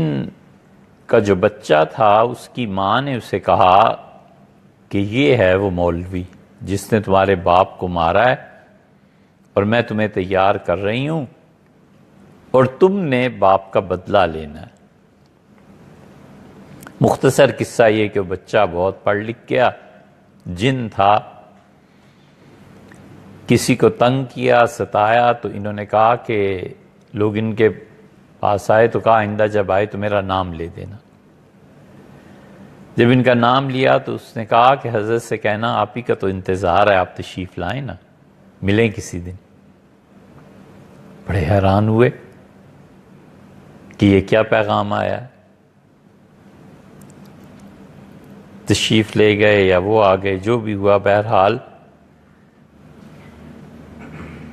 کا جو بچہ تھا اس کی ماں نے اسے کہا کہ یہ ہے وہ مولوی جس نے تمہارے باپ کو مارا ہے، اور میں تمہیں تیار کر رہی ہوں، اور تم نے باپ کا بدلہ لینا ہے. مختصر قصہ یہ کہ وہ بچہ بہت پڑھ لکھ گیا، جن تھا، کسی کو تنگ کیا، ستایا. تو انہوں نے کہا کہ لوگ ان کے پاس آئے تو کہا آئندہ جب آئے تو میرا نام لے دینا. جب ان کا نام لیا تو اس نے کہا کہ حضرت سے کہنا آپ ہی کا تو انتظار ہے، آپ تشریف لائیں نا، ملیں کسی دن. بڑے حیران ہوئے کہ یہ کیا پیغام آیا ہے. تشریف لے گئے یا وہ آ گئے، جو بھی ہوا، بہرحال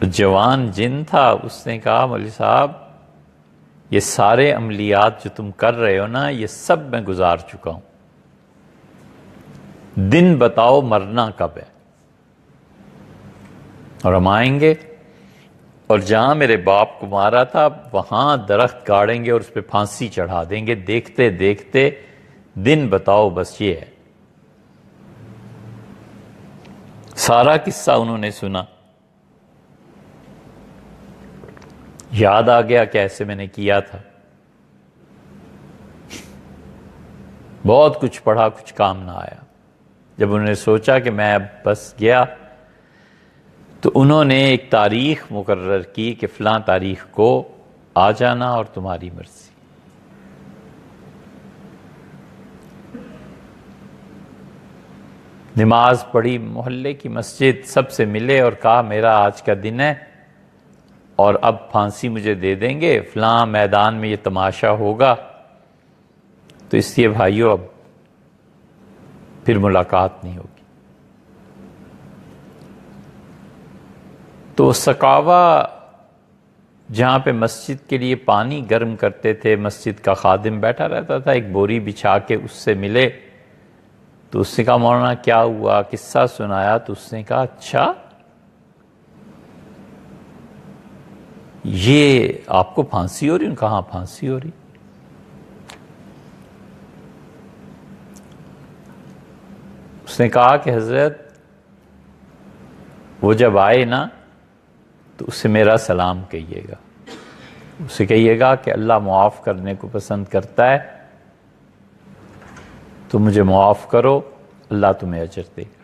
جوان جن تھا اس نے کہا مولوی صاحب یہ سارے عملیات جو تم کر رہے ہو نا یہ سب میں گزار چکا ہوں، دن بتاؤ مرنا کب ہے، اور ہم آئیں گے اور جہاں میرے باپ کو مارا تھا وہاں درخت گاڑیں گے اور اس پہ پھانسی چڑھا دیں گے، دیکھتے دیکھتے دن بتاؤ بس یہ ہے. سارا قصہ انہوں نے سنا، یاد آ گیا کہ ایسے میں نے کیا تھا. بہت کچھ پڑھا، کچھ کام نہ آیا. جب انہوں نے سوچا کہ میں اب بس گیا تو انہوں نے ایک تاریخ مقرر کی کہ فلاں تاریخ کو آ جانا اور تمہاری مرضی. نماز پڑھی، محلے کی مسجد، سب سے ملے اور کہا میرا آج کا دن ہے اور اب پھانسی مجھے دے دیں گے، فلاں میدان میں یہ تماشا ہوگا، تو اس لیے بھائیو اب پھر ملاقات نہیں ہوگی. تو سکاوا جہاں پہ مسجد کے لیے پانی گرم کرتے تھے، مسجد کا خادم بیٹھا رہتا تھا، ایک بوری بچھا کے اس سے ملے. تو اس نے کہا مولانا کیا ہوا، قصہ سنایا. تو اس نے کہا اچھا یہ آپ کو پھانسی ہو رہی؟ کہاں پھانسی ہو رہی؟ اس نے کہا کہ حضرت وہ جب آئے نا تو اسے میرا سلام کہیے گا، اسے کہیے گا کہ اللہ معاف کرنے کو پسند کرتا ہے، تو مجھے معاف کرو، اللہ تمہیں اجر دے گا.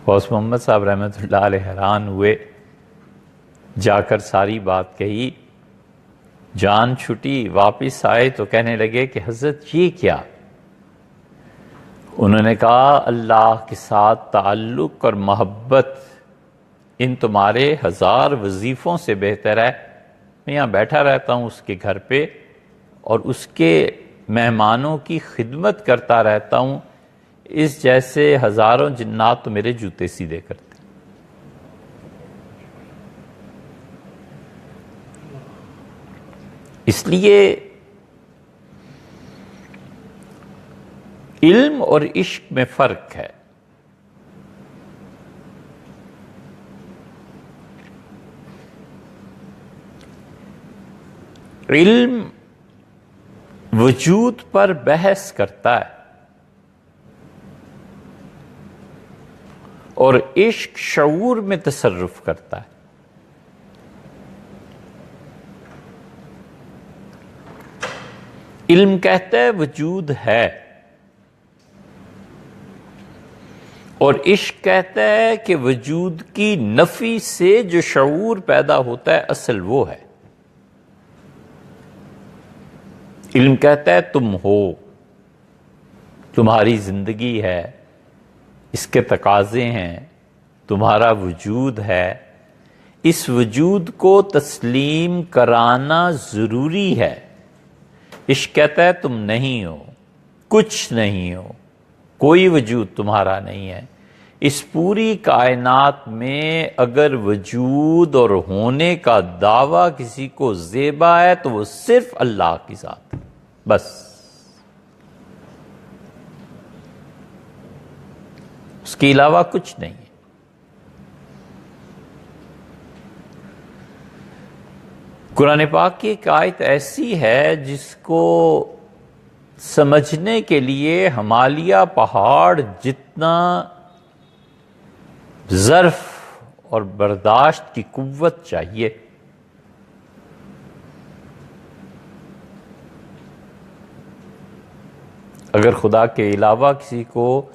غوث محمد صاحب رحمۃ اللہ علیہ حیران ہوئے، جا کر ساری بات کہی، جان چھٹی، واپس آئے تو کہنے لگے کہ حضرت یہ کیا؟ انہوں نے کہا اللہ کے ساتھ تعلق اور محبت ان تمہارے 1000 وظیفوں سے بہتر ہے. میں یہاں بیٹھا رہتا ہوں اس کے گھر پہ اور اس کے مہمانوں کی خدمت کرتا رہتا ہوں، اس جیسے ہزاروں جنات تو میرے جوتے سیدھے کرتے. اس لیے علم اور عشق میں فرق ہے. علم وجود پر بحث کرتا ہے اور عشق شعور میں تصرف کرتا ہے. علم کہتا ہے وجود ہے، اور عشق کہتا ہے کہ وجود کی نفی سے جو شعور پیدا ہوتا ہے اصل وہ ہے. علم کہتا ہے تم ہو، تمہاری زندگی ہے، اس کے تقاضے ہیں، تمہارا وجود ہے، اس وجود کو تسلیم کرانا ضروری ہے. عشق کہتا ہے تم نہیں ہو، کچھ نہیں ہو، کوئی وجود تمہارا نہیں ہے. اس پوری کائنات میں اگر وجود اور ہونے کا دعویٰ کسی کو زیبا ہے تو وہ صرف اللہ کی ذات ہے، بس. اس کے علاوہ کچھ نہیں ہے. قرآن پاک کی ایک آیت ایسی ہے جس کو سمجھنے کے لیے ہمالیہ پہاڑ جتنا ظرف اور برداشت کی قوت چاہیے. اگر خدا کے علاوہ کسی کو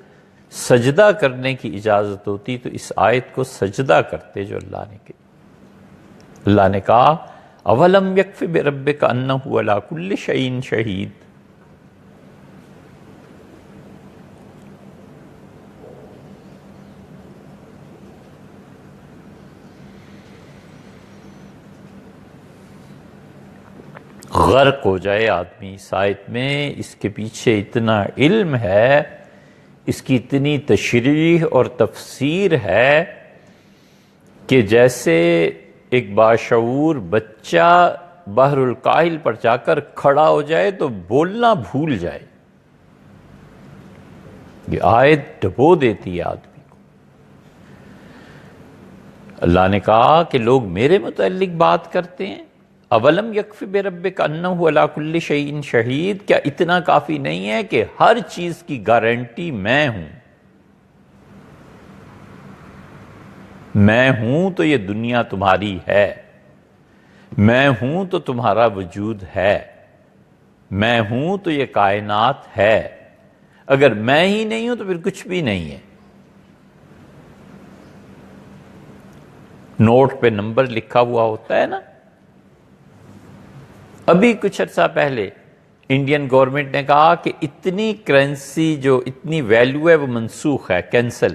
سجدہ کرنے کی اجازت ہوتی تو اس آیت کو سجدہ کرتے جو اللہ نے کہا اولم یکف بربک انہ علی کل شیء شہید. غرق ہو جائے آدمی اس آیت میں. اس کے پیچھے اتنا علم ہے، اس کی اتنی تشریح اور تفسیر ہے کہ جیسے ایک باشعور بچہ بحر الکاہل پر جا کر کھڑا ہو جائے تو بولنا بھول جائے. یہ آیت ڈبو دیتی ہے آدمی کو. اللہ نے کہا کہ لوگ میرے متعلق بات کرتے ہیں اولم یکف بربک انہ علی کل شیء شہید، کیا اتنا کافی نہیں ہے کہ ہر چیز کی گارنٹی میں ہوں؟ میں ہوں تو یہ دنیا تمہاری ہے، میں ہوں تو تمہارا وجود ہے، میں ہوں تو یہ کائنات ہے. اگر میں ہی نہیں ہوں تو پھر کچھ بھی نہیں ہے. نوٹ پہ نمبر لکھا ہوا ہوتا ہے نا. ابھی کچھ عرصہ پہلے انڈین گورنمنٹ نے کہا کہ اتنی کرنسی جو اتنی ویلیو ہے وہ منسوخ ہے، کینسل.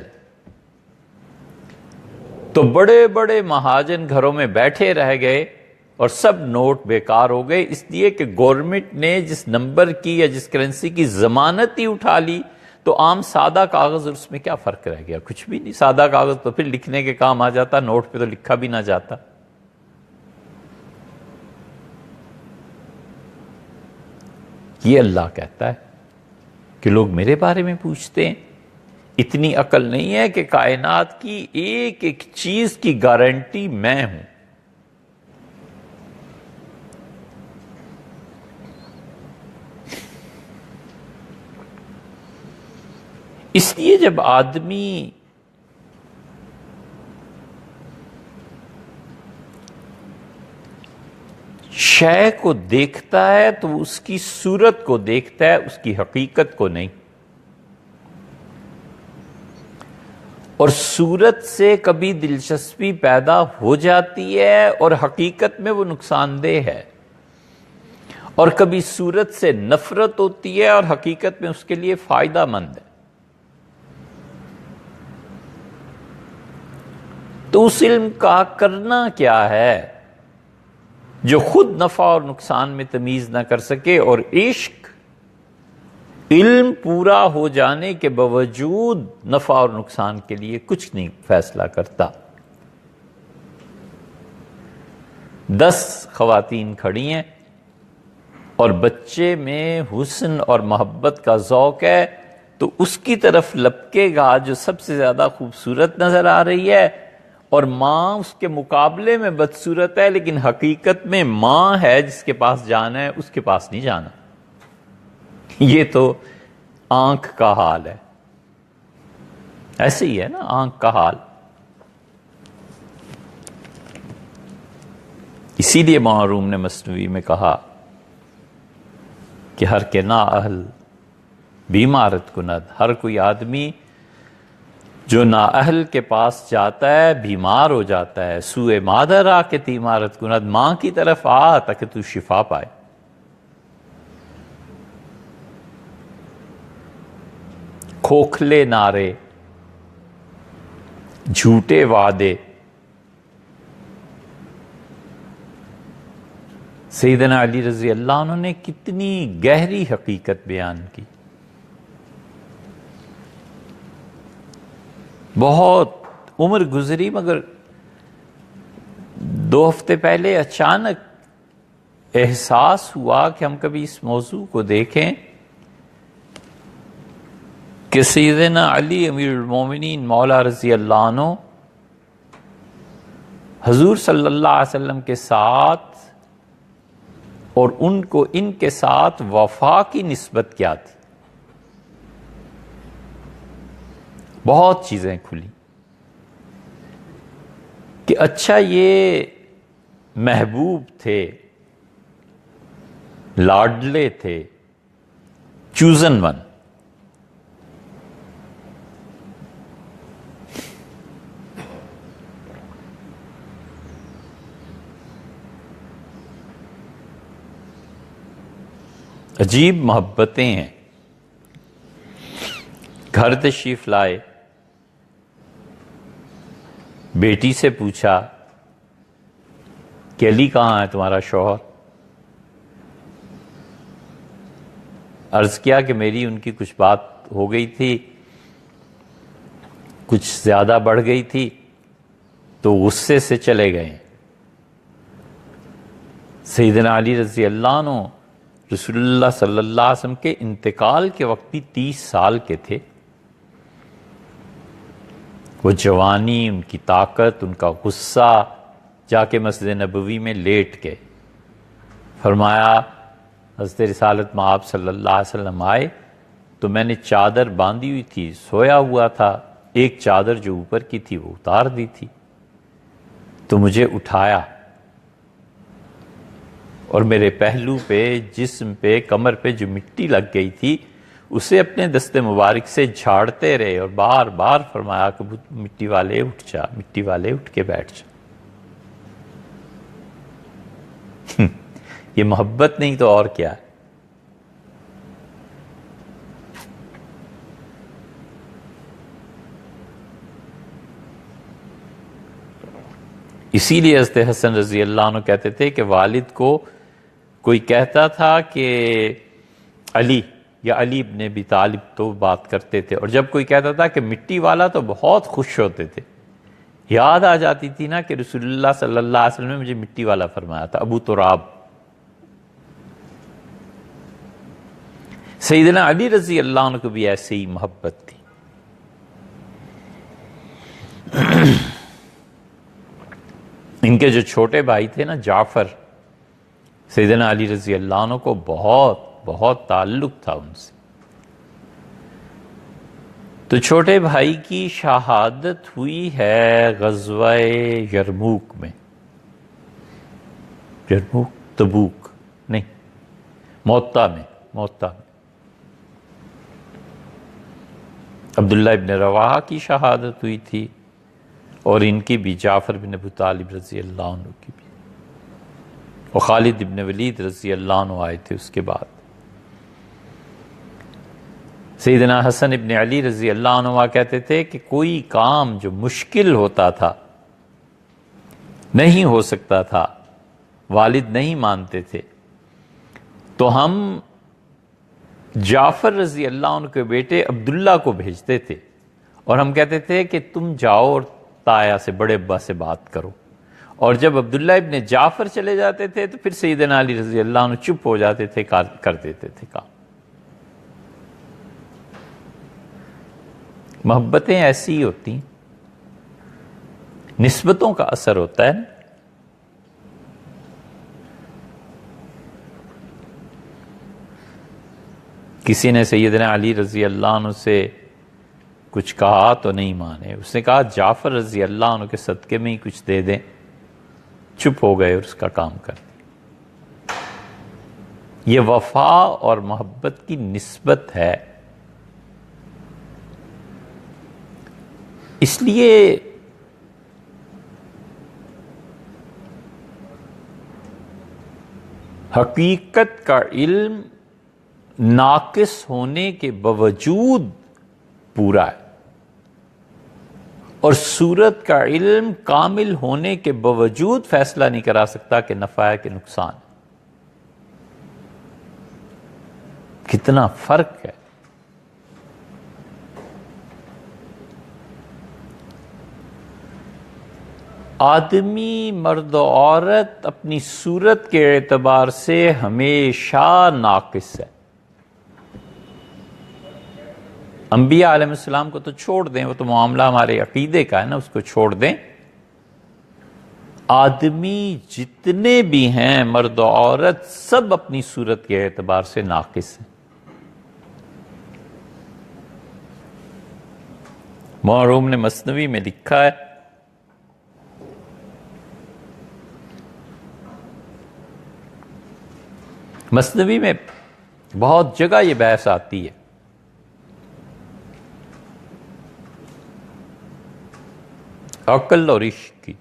تو بڑے بڑے مہاجن گھروں میں بیٹھے رہ گئے اور سب نوٹ بیکار ہو گئے، اس لیے کہ گورنمنٹ نے جس نمبر کی یا جس کرنسی کی ضمانت ہی اٹھا لی. تو عام سادہ کاغذ اور اس میں کیا فرق رہ گیا؟ کچھ بھی نہیں. سادہ کاغذ تو پھر لکھنے کے کام آ جاتا، نوٹ پہ تو لکھا بھی نہ جاتا. یہ اللہ کہتا ہے کہ لوگ میرے بارے میں پوچھتے ہیں. اتنی عقل نہیں ہے کہ کائنات کی ایک ایک چیز کی گارنٹی میں ہوں. اس لیے جب آدمی شے کو دیکھتا ہے تو وہ اس کی صورت کو دیکھتا ہے، اس کی حقیقت کو نہیں. اور صورت سے کبھی دلچسپی پیدا ہو جاتی ہے اور حقیقت میں وہ نقصان دہ ہے، اور کبھی صورت سے نفرت ہوتی ہے اور حقیقت میں اس کے لیے فائدہ مند ہے. تو اس علم کا کرنا کیا ہے جو خود نفع اور نقصان میں تمیز نہ کر سکے؟ اور عشق علم پورا ہو جانے کے باوجود نفع اور نقصان کے لیے کچھ نہیں فیصلہ کرتا. 10 خواتین کھڑی ہیں اور بچے میں حسن اور محبت کا ذوق ہے تو اس کی طرف لپکے گا جو سب سے زیادہ خوبصورت نظر آ رہی ہے، اور ماں اس کے مقابلے میں بدصورت ہے لیکن حقیقت میں ماں ہے جس کے پاس جانا ہے، اس کے پاس نہیں جانا. یہ تو آنکھ کا حال ہے. ایسے ہی ہے نا آنکھ کا حال. اسی لیے مولانا روم نے مثنوی میں کہا کہ ہر کے نا اہل بیمارت کند، ہر کوئی آدمی جو نااہل کے پاس جاتا ہے بیمار ہو جاتا ہے، سوئے مادر آ کے تیمارت کند، ماں کی طرف آ تاکہ تو شفا پائے۔ کھوکھلے نعرے، جھوٹے وعدے، سیدنا علی رضی اللہ عنہ نے کتنی گہری حقیقت بیان کی۔ بہت عمر گزری مگر 2 ہفتے پہلے اچانک احساس ہوا کہ ہم کبھی اس موضوع کو دیکھیں کہ سیدنا علی امیر المومنین مولا رضی اللہ عنہ حضور صلی اللہ علیہ وسلم کے ساتھ اور ان کے ساتھ وفا کی نسبت کیا تھی۔ بہت چیزیں کھلی کہ اچھا یہ محبوب تھے، لاڈلے تھے، چوزن ون۔ عجیب محبتیں ہیں۔ گھر تشریف لائے، بیٹی سے پوچھا کہ علی کہاں ہے تمہارا شوہر؟ عرض کیا کہ میری ان کی کچھ بات ہو گئی تھی، کچھ زیادہ بڑھ گئی تھی تو غصے سے چلے گئے۔ سیدنا علی رضی اللہ عنہ رسول اللہ صلی اللہ علیہ وسلم کے انتقال کے وقت بھی 30 سال کے تھے۔ وہ جوانی، ان کی طاقت، ان کا غصہ، جا کے مسجد نبوی میں لیٹ گئے۔ فرمایا حضرت رسالت مآب صلی اللہ علیہ وسلم آئے تو میں نے چادر باندھی ہوئی تھی، سویا ہوا تھا، ایک چادر جو اوپر کی تھی وہ اتار دی تھی، تو مجھے اٹھایا اور میرے پہلو پہ، جسم پہ، کمر پہ جو مٹی لگ گئی تھی اسے اپنے دست مبارک سے جھاڑتے رہے اور بار بار فرمایا کہ مٹی والے اٹھ جا، مٹی والے اٹھ کے بیٹھ جا۔ یہ محبت نہیں تو اور کیا ہے؟ اسی لیے حضرت حسن رضی اللہ عنہ کہتے تھے کہ والد کو کوئی کہتا تھا کہ علی یا علی ابن ابی طالب تو بات کرتے تھے، اور جب کوئی کہتا تھا کہ مٹی والا تو بہت خوش ہوتے تھے۔ یاد آ جاتی تھی نا کہ رسول اللہ صلی اللہ علیہ وسلم نے مجھے مٹی والا فرمایا تھا، ابو تراب۔ سیدنا علی رضی اللہ عنہ کو بھی ایسے ہی محبت تھی۔ ان کے جو چھوٹے بھائی تھے نا جعفر، سیدنا علی رضی اللہ عنہ کو بہت تعلق تھا ان سے۔ تو چھوٹے بھائی کی شہادت ہوئی ہے غزوہ یرموک میں، یرموک تبوک نہیں، موتا میں۔ عبداللہ ابن رواحہ کی شہادت ہوئی تھی، اور ان کی بھی، جعفر بن ابو طالب رضی اللہ عنہ کی بھی، اور خالد ابن ولید رضی اللہ عنہ آئے تھے اس کے بعد۔ سیدنا حسن ابن علی رضی اللہ عنہ کہتے تھے کہ کوئی کام جو مشکل ہوتا تھا، نہیں ہو سکتا تھا، والد نہیں مانتے تھے، تو ہم جعفر رضی اللہ عنہ کے بیٹے عبداللہ کو بھیجتے تھے، اور ہم کہتے تھے کہ تم جاؤ اور تایا سے، بڑے ابا سے بات کرو۔ اور جب عبداللہ ابن جعفر چلے جاتے تھے تو پھر سیدنا علی رضی اللہ عنہ چپ ہو جاتے تھے، کر دیتے تھے کام۔ محبتیں ایسی ہی ہوتی ہیں، نسبتوں کا اثر ہوتا ہے نا۔ کسی نے سیدنا علی رضی اللہ عنہ سے کچھ کہا تو نہیں مانے، اس نے کہا جعفر رضی اللہ عنہ کے صدقے میں ہی کچھ دے دیں، چپ ہو گئے اور اس کا کام کر دیا۔ یہ وفا اور محبت کی نسبت ہے۔ اس لیے حقیقت کا علم ناقص ہونے کے باوجود پورا ہے، اور صورت کا علم کامل ہونے کے باوجود فیصلہ نہیں کرا سکتا کہ نفع ہے کہ نقصان۔ کتنا فرق ہے۔ آدمی مرد و عورت اپنی صورت کے اعتبار سے ہمیشہ ناقص ہے۔ انبیاء علیہ السلام کو تو چھوڑ دیں، وہ تو معاملہ ہمارے عقیدے کا ہے نا، اس کو چھوڑ دیں۔ آدمی جتنے بھی ہیں مرد و عورت سب اپنی صورت کے اعتبار سے ناقص ہیں۔ مولانا روم نے مثنوی میں لکھا ہے، مثنوی میں بہت جگہ یہ بحث آتی ہے، عقل اور عشق کی۔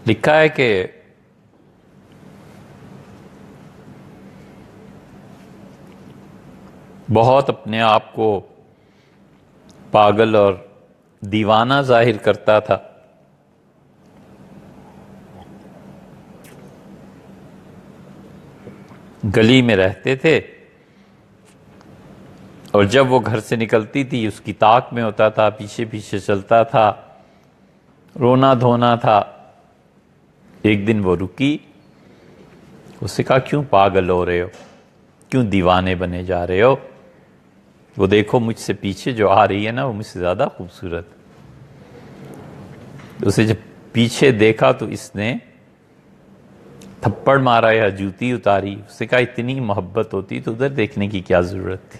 لکھا ہے کہ بہت اپنے آپ کو پاگل اور دیوانہ ظاہر کرتا تھا، گلی میں رہتے تھے، اور جب وہ گھر سے نکلتی تھی اس کی طاق میں ہوتا تھا، پیچھے پیچھے چلتا تھا، رونا دھونا تھا۔ ایک دن وہ رکی، اس سے کہا کیوں پاگل ہو رہے ہو، کیوں دیوانے بنے جا رہے ہو؟ وہ دیکھو مجھ سے پیچھے جو آ رہی ہے نا وہ مجھ سے زیادہ خوبصورت۔ اسے جب پیچھے دیکھا تو اس نے تھپڑ مارا یا جوتی اتاری، اس سے کہا اتنی محبت ہوتی تو ادھر دیکھنے کی کیا ضرورت تھی؟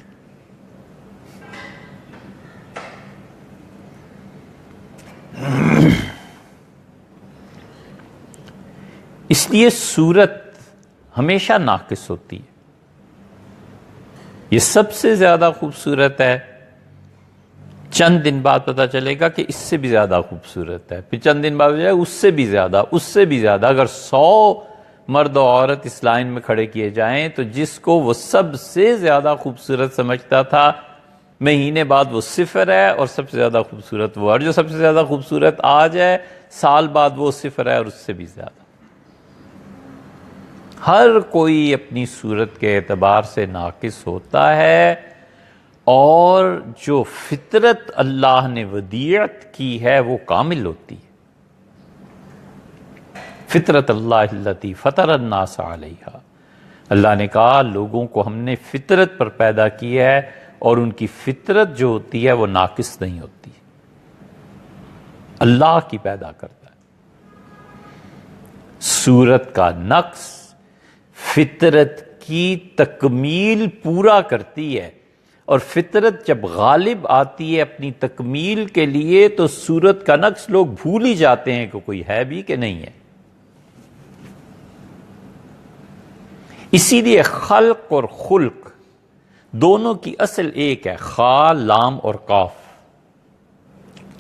اس لیے صورت ہمیشہ ناقص ہوتی ہے۔ یہ سب سے زیادہ خوبصورت ہے، چند دن بعد پتہ چلے گا کہ اس سے بھی زیادہ خوبصورت ہے، پھر چند دن بعد اس سے بھی زیادہ، اس سے بھی زیادہ۔ اگر 100 مرد و عورت اس لائن میں کھڑے کیے جائیں تو جس کو وہ سب سے زیادہ خوبصورت سمجھتا تھا، مہینے بعد وہ 0 ہے اور سب سے زیادہ خوبصورت وہ، اور جو سب سے زیادہ خوبصورت آج ہے سال بعد وہ 0 ہے اور اس سے بھی زیادہ۔ ہر کوئی اپنی صورت کے اعتبار سے ناقص ہوتا ہے، اور جو فطرت اللہ نے ودیعت کی ہے وہ کامل ہوتی ہے۔ فطرت اللہ التی فطر الناس علیہا، اللہ نے کہا لوگوں کو ہم نے فطرت پر پیدا کیا ہے، اور ان کی فطرت جو ہوتی ہے وہ ناقص نہیں ہوتی، اللہ کی پیدا کرتا ہے۔ صورت کا نقص فطرت کی تکمیل پورا کرتی ہے، اور فطرت جب غالب آتی ہے اپنی تکمیل کے لیے تو صورت کا نقص لوگ بھول ہی جاتے ہیں کہ کوئی ہے بھی کہ نہیں ہے۔ اسی لیے خلق اور خلق دونوں کی اصل ایک ہے، خا لام اور قاف،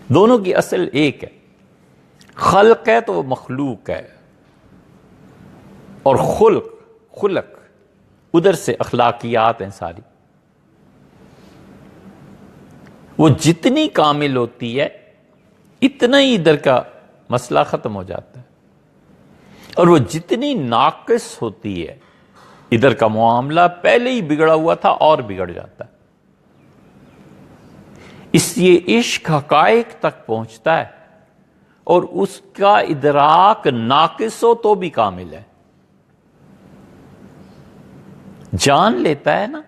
دونوں کی اصل ایک ہے۔ خلق ہے تو وہ مخلوق ہے، اور خلق ادھر سے اخلاقیات ہیں ساری۔ وہ جتنی کامل ہوتی ہے اتنا ہی ادھر کا مسئلہ ختم ہو جاتا ہے، اور وہ جتنی ناقص ہوتی ہے ادھر کا معاملہ پہلے ہی بگڑا ہوا تھا اور بگڑ جاتا ہے۔ اس لیے عشق حقائق تک پہنچتا ہے، اور اس کا ادراک ناقص ہو تو بھی کامل ہے، جان لیتا ہے نا۔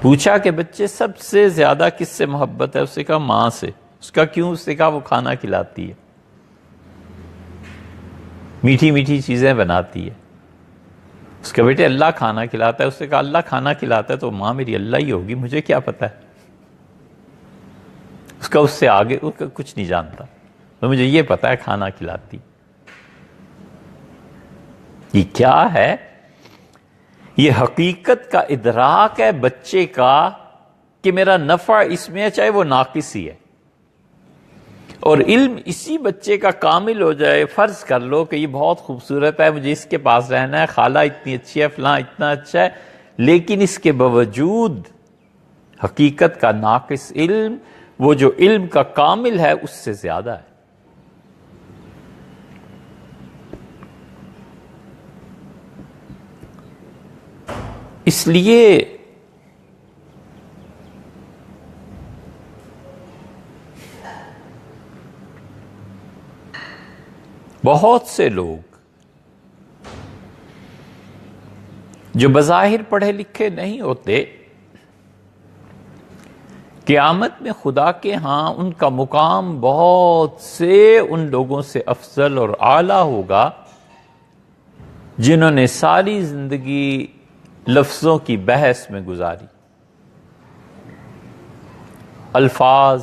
پوچھا کہ بچے سب سے زیادہ کس سے محبت ہے؟ اس سے کہا ماں سے۔ اس کا کیوں؟ اس سے کہا وہ کھانا کھلاتی ہے، میٹھی میٹھی چیزیں بناتی ہے۔ اس کا بیٹے اللہ کھانا کھلاتا ہے۔ اس سے کہا اللہ کھانا کھلاتا ہے تو ماں میری اللہ ہی ہوگی، مجھے کیا پتا ہے؟ اس کا اس سے آگے اس کا کچھ نہیں جانتا، تو مجھے یہ پتا ہے کھانا کھلاتی۔ یہ کیا ہے؟ یہ حقیقت کا ادراک ہے بچے کا کہ میرا نفع اس میں ہے، چاہے وہ ناقص ہی ہے، اور علم اسی بچے کا کامل ہو جائے۔ فرض کر لو کہ یہ بہت خوبصورت ہے، مجھے اس کے پاس رہنا ہے، خالہ اتنی اچھی ہے، فلاں اتنا اچھا ہے، لیکن اس کے باوجود حقیقت کا ناقص علم وہ جو علم کا کامل ہے اس سے زیادہ ہے۔ اس لیے بہت سے لوگ جو بظاہر پڑھے لکھے نہیں ہوتے، قیامت میں خدا کے ہاں ان کا مقام بہت سے ان لوگوں سے افضل اور اعلیٰ ہوگا جنہوں نے ساری زندگی لفظوں کی بحث میں گزاری، الفاظ،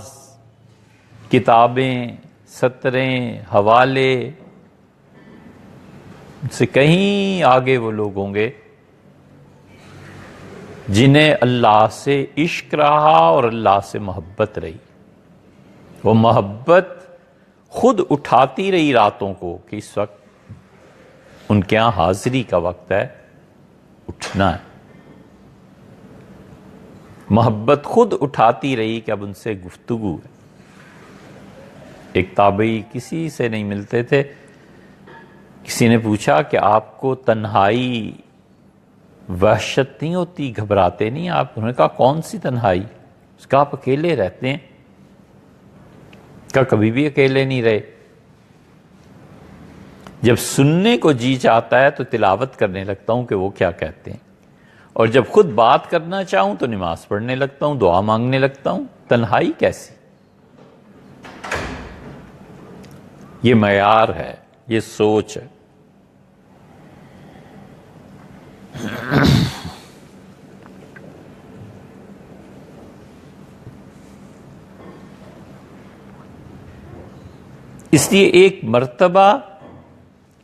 کتابیں، سطریں، حوالے سے کہیں آگے وہ لوگ ہوں گے جنہیں اللہ سے عشق رہا اور اللہ سے محبت رہی۔ وہ محبت خود اٹھاتی رہی راتوں کو کہ اس وقت ان کے یہاں حاضری کا وقت ہے، اٹھنا ہے۔ محبت خود اٹھاتی رہی کہ اب ان سے گفتگو ہے۔ ایک تابعی کسی سے نہیں ملتے تھے، کسی نے پوچھا کہ آپ کو تنہائی وحشت نہیں ہوتی، گھبراتے نہیں آپ؟ انہوں نے کہا کون سی تنہائی؟ اس کا آپ اکیلے رہتے ہیں؟ کہا کبھی بھی اکیلے نہیں رہے، جب سننے کو جی چاہتا ہے تو تلاوت کرنے لگتا ہوں کہ وہ کیا کہتے ہیں، اور جب خود بات کرنا چاہوں تو نماز پڑھنے لگتا ہوں، دعا مانگنے لگتا ہوں۔ تنہائی کیسی؟ یہ معیار ہے، یہ سوچ ہے۔ اس لیے ایک مرتبہ،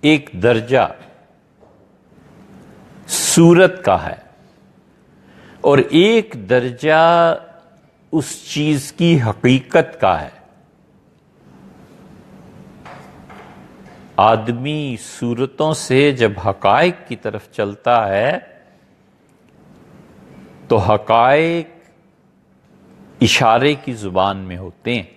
ایک درجہ صورت کا ہے، اور ایک درجہ اس چیز کی حقیقت کا ہے۔ آدمی صورتوں سے جب حقائق کی طرف چلتا ہے تو حقائق اشارے کی زبان میں ہوتے ہیں،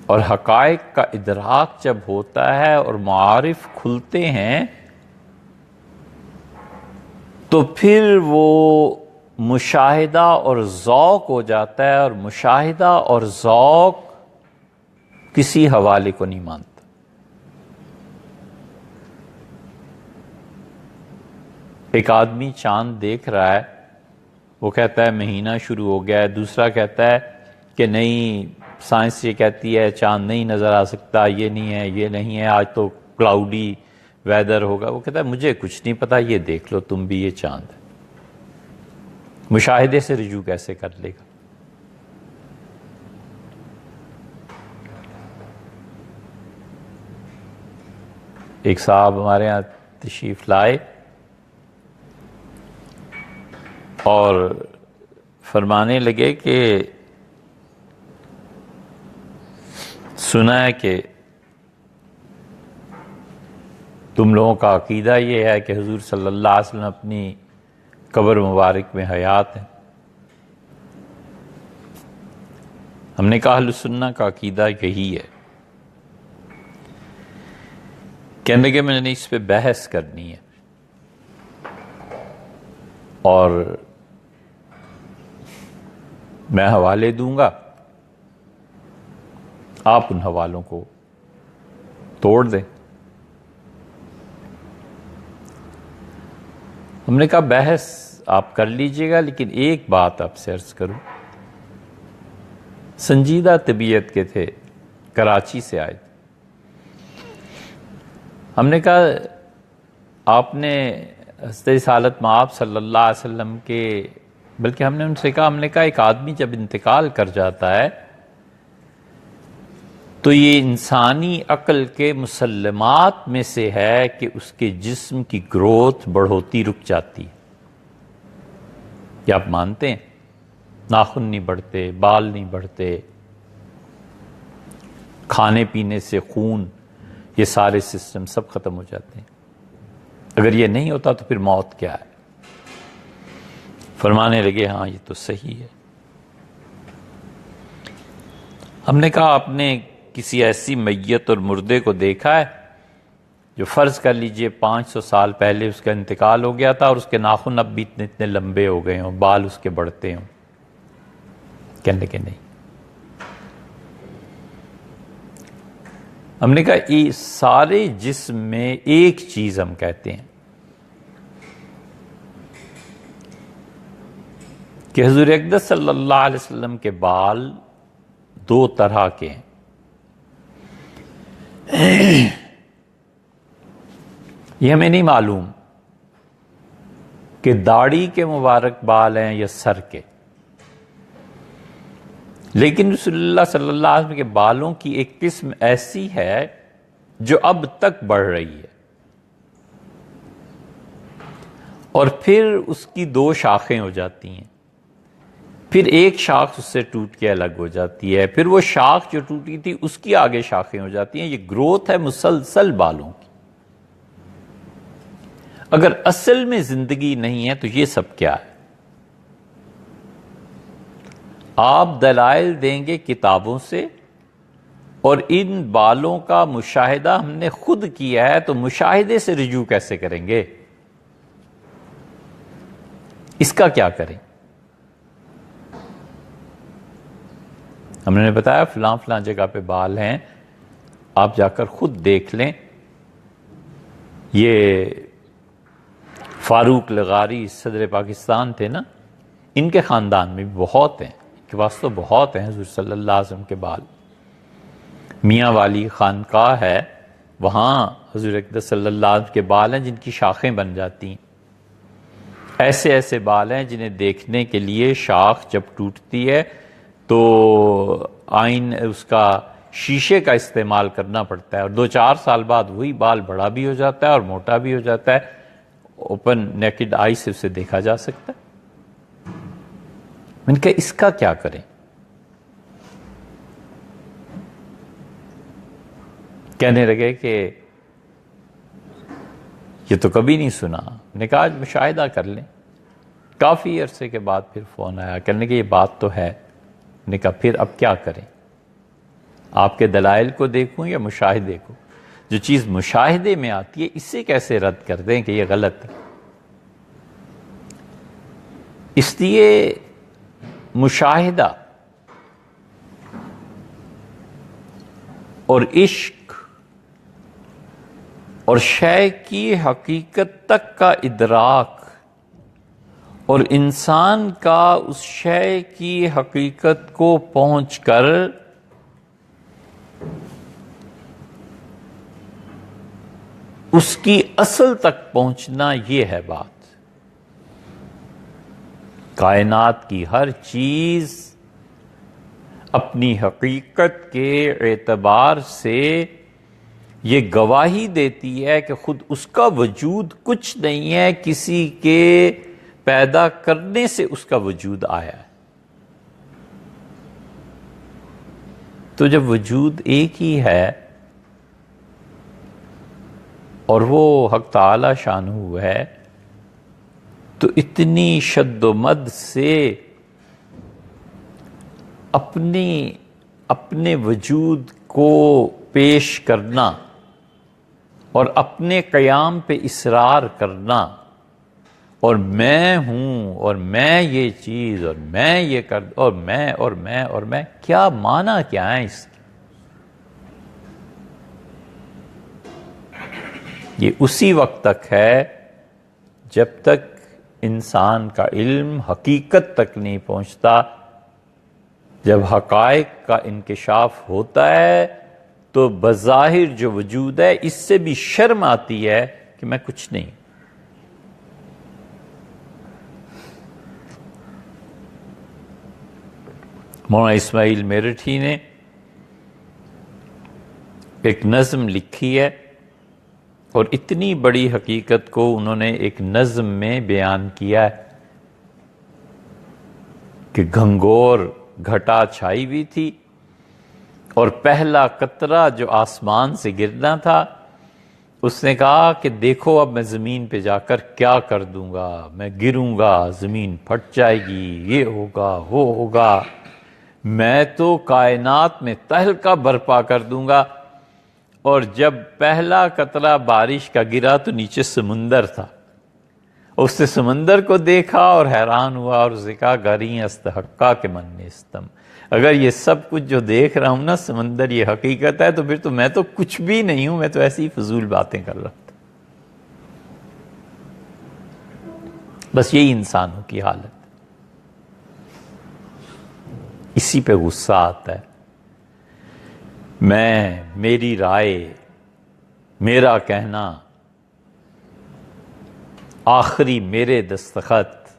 اور حقائق کا ادراک جب ہوتا ہے اور معارف کھلتے ہیں تو پھر وہ مشاہدہ اور ذوق ہو جاتا ہے، اور مشاہدہ اور ذوق کسی حوالے کو نہیں مانتا۔ ایک آدمی چاند دیکھ رہا ہے، وہ کہتا ہے مہینہ شروع ہو گیا ہے، دوسرا کہتا ہے کہ نہیں، سائنس یہ کہتی ہے چاند نہیں نظر آ سکتا، یہ نہیں ہے، یہ نہیں ہے، آج تو کلاؤڈی ویدر ہوگا۔ وہ کہتا ہے مجھے کچھ نہیں پتا، یہ دیکھ لو تم بھی، یہ چاند ہے۔ مشاہدے سے رجوع کیسے کر لے گا؟ ایک صاحب ہمارے ہاں تشریف لائے اور فرمانے لگے کہ سنا ہے کہ تم لوگوں کا عقیدہ یہ ہے کہ حضور صلی اللہ علیہ وسلم اپنی قبر مبارک میں حیات ہیں۔ ہم نے کہا اہل سنہ کا عقیدہ یہی ہے۔ کہنے لگے میں نے اس پہ بحث کرنی ہے، اور میں حوالے دوں گا، آپ ان حوالوں کو توڑ دیں۔ ہم نے کہا بحث آپ کر لیجئے گا، لیکن ایک بات آپ سے عرض کروں۔ سنجیدہ طبیعت کے تھے، کراچی سے آئے تھے۔ ہم نے کہا آپ نے حضرت رسالت مآب صلی اللہ علیہ وسلم کے، بلکہ ہم نے ان سے کہا، ہم نے کہا ایک آدمی جب انتقال کر جاتا ہے تو یہ انسانی عقل کے مسلمات میں سے ہے کہ اس کے جسم کی گروتھ بڑھوتی رک جاتی ہے۔ کیا آپ مانتے ہیں؟ ناخن نہیں بڑھتے، بال نہیں بڑھتے، کھانے پینے سے خون، یہ سارے سسٹم سب ختم ہو جاتے ہیں۔ اگر یہ نہیں ہوتا تو پھر موت کیا ہے؟ فرمانے لگے ہاں یہ تو صحیح ہے۔ ہم نے کہا آپ نے کسی ایسی میت اور مردے کو دیکھا ہے جو فرض کر لیجئے 500 سال پہلے اس کا انتقال ہو گیا تھا اور اس کے ناخن اب بھی اتنے لمبے ہو گئے ہوں، بال اس کے بڑھتے ہوں؟ کہنے کے نہیں۔ ہم نے کہا یہ سارے جسم میں ایک چیز ہم کہتے ہیں کہ حضور اقدس صلی اللہ علیہ وسلم کے بال دو طرح کے ہیں۔ یہ ہمیں نہیں معلوم کہ داڑھی کے مبارک بال ہیں یا سر کے، لیکن رسول اللہ صلی اللہ علیہ وسلم کے بالوں کی ایک قسم ایسی ہے جو اب تک بڑھ رہی ہے، اور پھر اس کی دو شاخیں ہو جاتی ہیں، پھر ایک شاخ اس سے ٹوٹ کے الگ ہو جاتی ہے، پھر وہ شاخ جو ٹوٹی تھی اس کی آگے شاخیں ہو جاتی ہیں۔ یہ گروتھ ہے مسلسل بالوں کی۔ اگر اصل میں زندگی نہیں ہے تو یہ سب کیا ہے؟ آپ دلائل دیں گے کتابوں سے، اور ان بالوں کا مشاہدہ ہم نے خود کیا ہے، تو مشاہدے سے رجوع کیسے کریں گے؟ اس کا کیا کریں؟ ہم نے بتایا فلاں فلاں جگہ پہ بال ہیں، آپ جا کر خود دیکھ لیں۔ یہ فاروق لغاری صدر پاکستان تھے نا، ان کے خاندان میں بھی بہت ہیں، ان کے پاس تو بہت ہیں حضور صلی اللہ علیہ وسلم کے بال۔ میاں والی خانقاہ ہے، وہاں حضور اقدس صلی اللہ علیہ وسلم کے بال ہیں جن کی شاخیں بن جاتی ہیں۔ ایسے ایسے بال ہیں جنہیں دیکھنے کے لیے شاخ جب ٹوٹتی ہے تو آئین اس کا شیشے کا استعمال کرنا پڑتا ہے، اور 2-4 سال بعد وہی بال بڑا بھی ہو جاتا ہے اور موٹا بھی ہو جاتا ہے، اوپن نیکڈ آئی سے اسے دیکھا جا سکتا ہے۔ میں نے کہا اس کا کیا کریں؟ کہنے لگے کہ یہ تو کبھی نہیں سنا۔ میں نے کہا آج مشاہدہ کر لیں۔ کافی عرصے کے بعد پھر فون آیا، کہنے کہ یہ بات تو ہے۔ میں نے کہا پھر اب کیا کریں؟ آپ کے دلائل کو دیکھوں یا مشاہدے کو؟ جو چیز مشاہدے میں آتی ہے اسے کیسے رد کر دیں کہ یہ غلط ہے؟ اس لیے مشاہدہ اور عشق اور شے کی حقیقت تک کا ادراک اور انسان کا اس شے کی حقیقت کو پہنچ کر اس کی اصل تک پہنچنا، یہ ہے بات۔ کائنات کی ہر چیز اپنی حقیقت کے اعتبار سے یہ گواہی دیتی ہے کہ خود اس کا وجود کچھ نہیں ہے، کسی کے پیدا کرنے سے اس کا وجود آیا ہے۔ تو جب وجود ایک ہی ہے اور وہ حق تعالی شانہ ہے، تو اتنی شد و مد سے اپنے وجود کو پیش کرنا اور اپنے قیام پہ اصرار کرنا، اور میں ہوں اور میں یہ چیز اور میں یہ کر اور میں کیا معنی کیا ہے اس کی؟ یہ اسی وقت تک ہے جب تک انسان کا علم حقیقت تک نہیں پہنچتا۔ جب حقائق کا انکشاف ہوتا ہے تو بظاہر جو وجود ہے اس سے بھی شرم آتی ہے کہ میں کچھ نہیں۔ مولانا اسماعیل میرٹھی نے ایک نظم لکھی ہے اور اتنی بڑی حقیقت کو انہوں نے ایک نظم میں بیان کیا ہے کہ گھنگور گھٹا چھائی ہوئی تھی اور پہلا قطرہ جو آسمان سے گرنا تھا، اس نے کہا کہ دیکھو اب میں زمین پہ جا کر کیا کر دوں گا، میں گروں گا، زمین پھٹ جائے گی، یہ ہوگا وہ ہوگا، میں تو کائنات میں تہلکہ برپا کر دوں گا۔ اور جب پہلا قطرہ بارش کا گرا تو نیچے سمندر تھا، اس نے سمندر کو دیکھا اور حیران ہوا اور اسے کہا گریں استحقا کے من نیستم، اگر یہ سب کچھ جو دیکھ رہا ہوں نا سمندر یہ حقیقت ہے تو پھر تو میں تو کچھ بھی نہیں ہوں، میں تو ایسی فضول باتیں کر رہا تھا۔ بس یہی انسانوں کی حالت، اسی پہ غصہ آتا ہے۔ میری رائے، میرا کہنا، آخری میرے دستخط،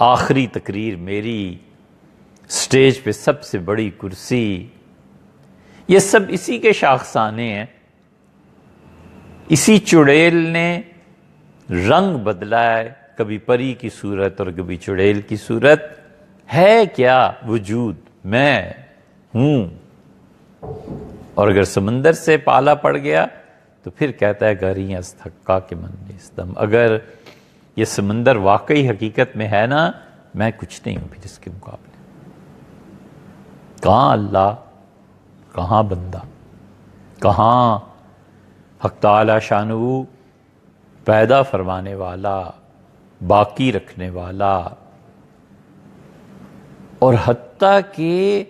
آخری تقریر میری، سٹیج پہ سب سے بڑی کرسی، یہ سب اسی کے شاخسانے ہیں۔ اسی چڑیل نے رنگ بدلا ہے، کبھی پری کی صورت اور کبھی چڑیل کی صورت۔ ہے کیا وجود؟ میں ہوں۔ اور اگر سمندر سے پالا پڑ گیا تو پھر کہتا ہے گریں استحقا کے من نیستم، اگر یہ سمندر واقعی حقیقت میں ہے نا میں کچھ نہیں ہوں پھر اس کے مقابلے۔ کہاں اللہ، کہاں بندہ، کہاں حق تعالی شانہ پیدا فرمانے والا، باقی رکھنے والا، اور حتیٰ کہ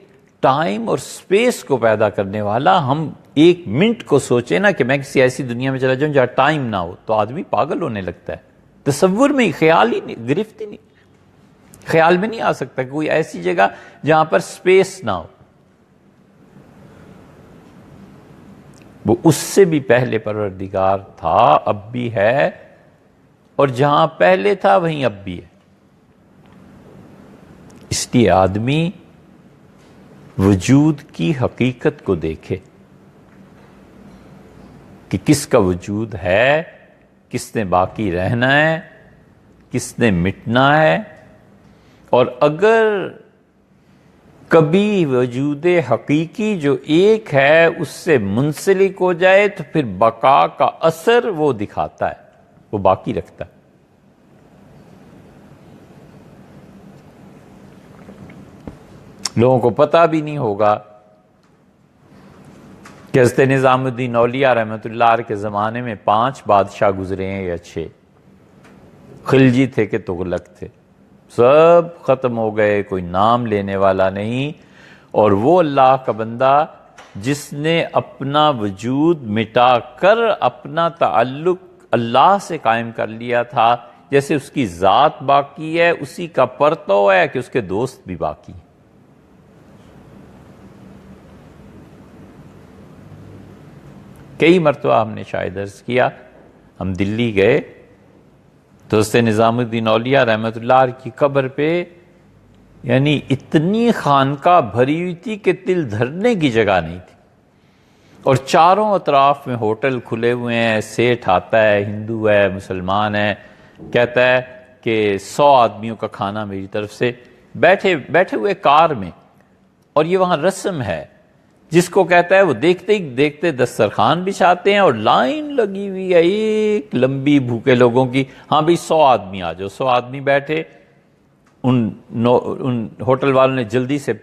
ٹائم اور سپیس کو پیدا کرنے والا۔ ہم ایک منٹ کو سوچیں نا کہ میں کسی ایسی دنیا میں چلا جاؤں جہاں ٹائم نہ ہو تو آدمی پاگل ہونے لگتا ہے۔ تصور میں خیال ہی نہیں، گرفت ہی نہیں، خیال میں نہیں آ سکتا کہ کوئی ایسی جگہ جہاں پر سپیس نہ ہو۔ وہ اس سے بھی پہلے پروردگار تھا، اب بھی ہے، اور جہاں پہلے تھا وہیں اب بھی ہے۔ اس لیے آدمی وجود کی حقیقت کو دیکھے کہ کس کا وجود ہے، کس نے باقی رہنا ہے، کس نے مٹنا ہے۔ اور اگر کبھی وجود حقیقی جو ایک ہے اس سے منسلک ہو جائے تو پھر بقا کا اثر وہ دکھاتا ہے، وہ باقی رکھتا ہے۔ لوگوں کو پتہ بھی نہیں ہوگا کہ حضرت نظام الدین اولیاء رحمۃ اللہ علیہ کے زمانے میں 5 بادشاہ گزرے ہیں یا 6، خلجی تھے کہ تغلق تھے، سب ختم ہو گئے، کوئی نام لینے والا نہیں۔ اور وہ اللہ کا بندہ جس نے اپنا وجود مٹا کر اپنا تعلق اللہ سے قائم کر لیا تھا، جیسے اس کی ذات باقی ہے اسی کا پرتو ہے کہ اس کے دوست بھی باقی ہیں۔ کئی مرتبہ ہم نے شاید عرض کیا، ہم دلی گئے تو حضرت نظام الدین اولیاء رحمۃ اللہ علیہ کی قبر پہ یعنی اتنی خانقاہ بھری ہوئی تھی کہ تل دھرنے کی جگہ نہیں تھی، اور چاروں اطراف میں ہوٹل کھلے ہوئے ہیں، سیٹھ آتا ہے، ہندو ہے، مسلمان ہے، کہتا ہے کہ 100 آدمیوں کا کھانا میری طرف سے، بیٹھے ہوئے کار میں، اور یہ وہاں رسم ہے، جس کو کہتا ہے وہ دیکھتے ہی دیکھتے دسترخوان بچھاتے ہیں، اور لائن لگی ہوئی ہے ایک لمبی بھوکے لوگوں کی، ہاں بھئی 100 آدمی آ جاؤ۔ 100 آدمی بیٹھے، ان ہوٹل والوں نے جلدی سے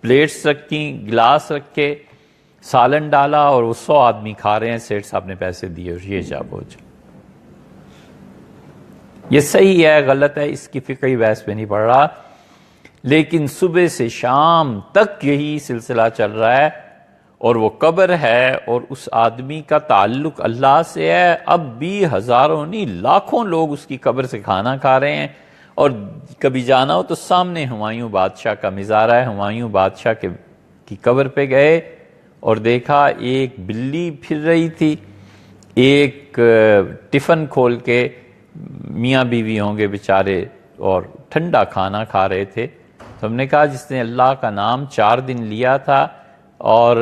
پلیٹس رکھی، گلاس رکھے، سالن ڈالا، اور وہ 100 آدمی کھا رہے ہیں، سیٹھ صاحب نے پیسے دیے اور یہ جا وہ جا۔ یہ صحیح ہے غلط ہے اس کی فقہی بحث پہ نہیں پڑ رہا، لیکن صبح سے شام تک یہی سلسلہ چل رہا ہے، اور وہ قبر ہے اور اس آدمی کا تعلق اللہ سے ہے۔ اب بھی ہزاروں نہیں لاکھوں لوگ اس کی قبر سے کھانا کھا رہے ہیں، اور کبھی جانا ہو تو سامنے ہمایوں بادشاہ کا مزارہ ہے، ہمایوں بادشاہ کی قبر پہ گئے اور دیکھا ایک بلی پھر رہی تھی، ایک ٹفن کھول کے، میاں بیوی ہوں گے بیچارے اور ٹھنڈا کھانا کھا رہے تھے۔ تو ہم نے کہا جس نے اللہ کا نام 4 دن لیا تھا اور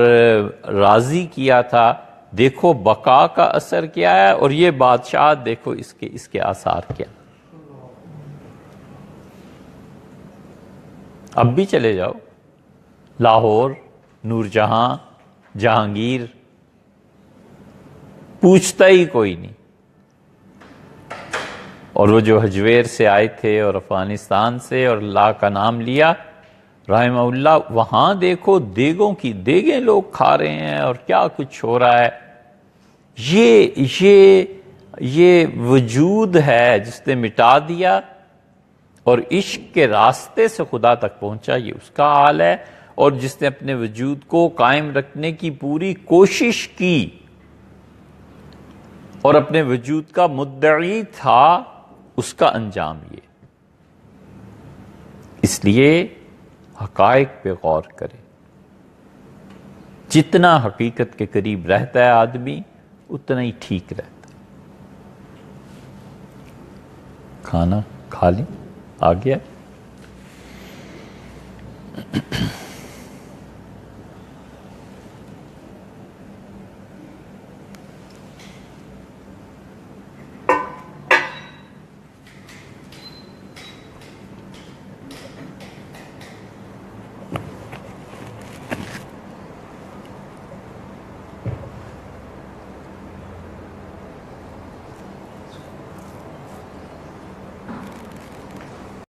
راضی کیا تھا، دیکھو بقا کا اثر کیا ہے، اور یہ بادشاہ دیکھو اس کے آثار کیا۔ اب بھی چلے جاؤ لاہور، نور جہاں، جہانگیر، پوچھتا ہی کوئی نہیں۔ اور وہ جو حجویر سے آئے تھے اور افغانستان سے اور اللہ کا نام لیا رحمہ اللہ، وہاں دیکھو دیگوں کی دیگیں لوگ کھا رہے ہیں اور کیا کچھ ہو رہا ہے۔ یہ وجود ہے جس نے مٹا دیا اور عشق کے راستے سے خدا تک پہنچا، یہ اس کا حال ہے۔ اور جس نے اپنے وجود کو قائم رکھنے کی پوری کوشش کی اور اپنے وجود کا مدعی تھا، اس کا انجام یہ۔ اس لیے حقائق پہ غور کرے۔ جتنا حقیقت کے قریب رہتا ہے آدمی اتنا ہی ٹھیک رہتا ہے۔ کھانا کھا لیں، آ گیا۔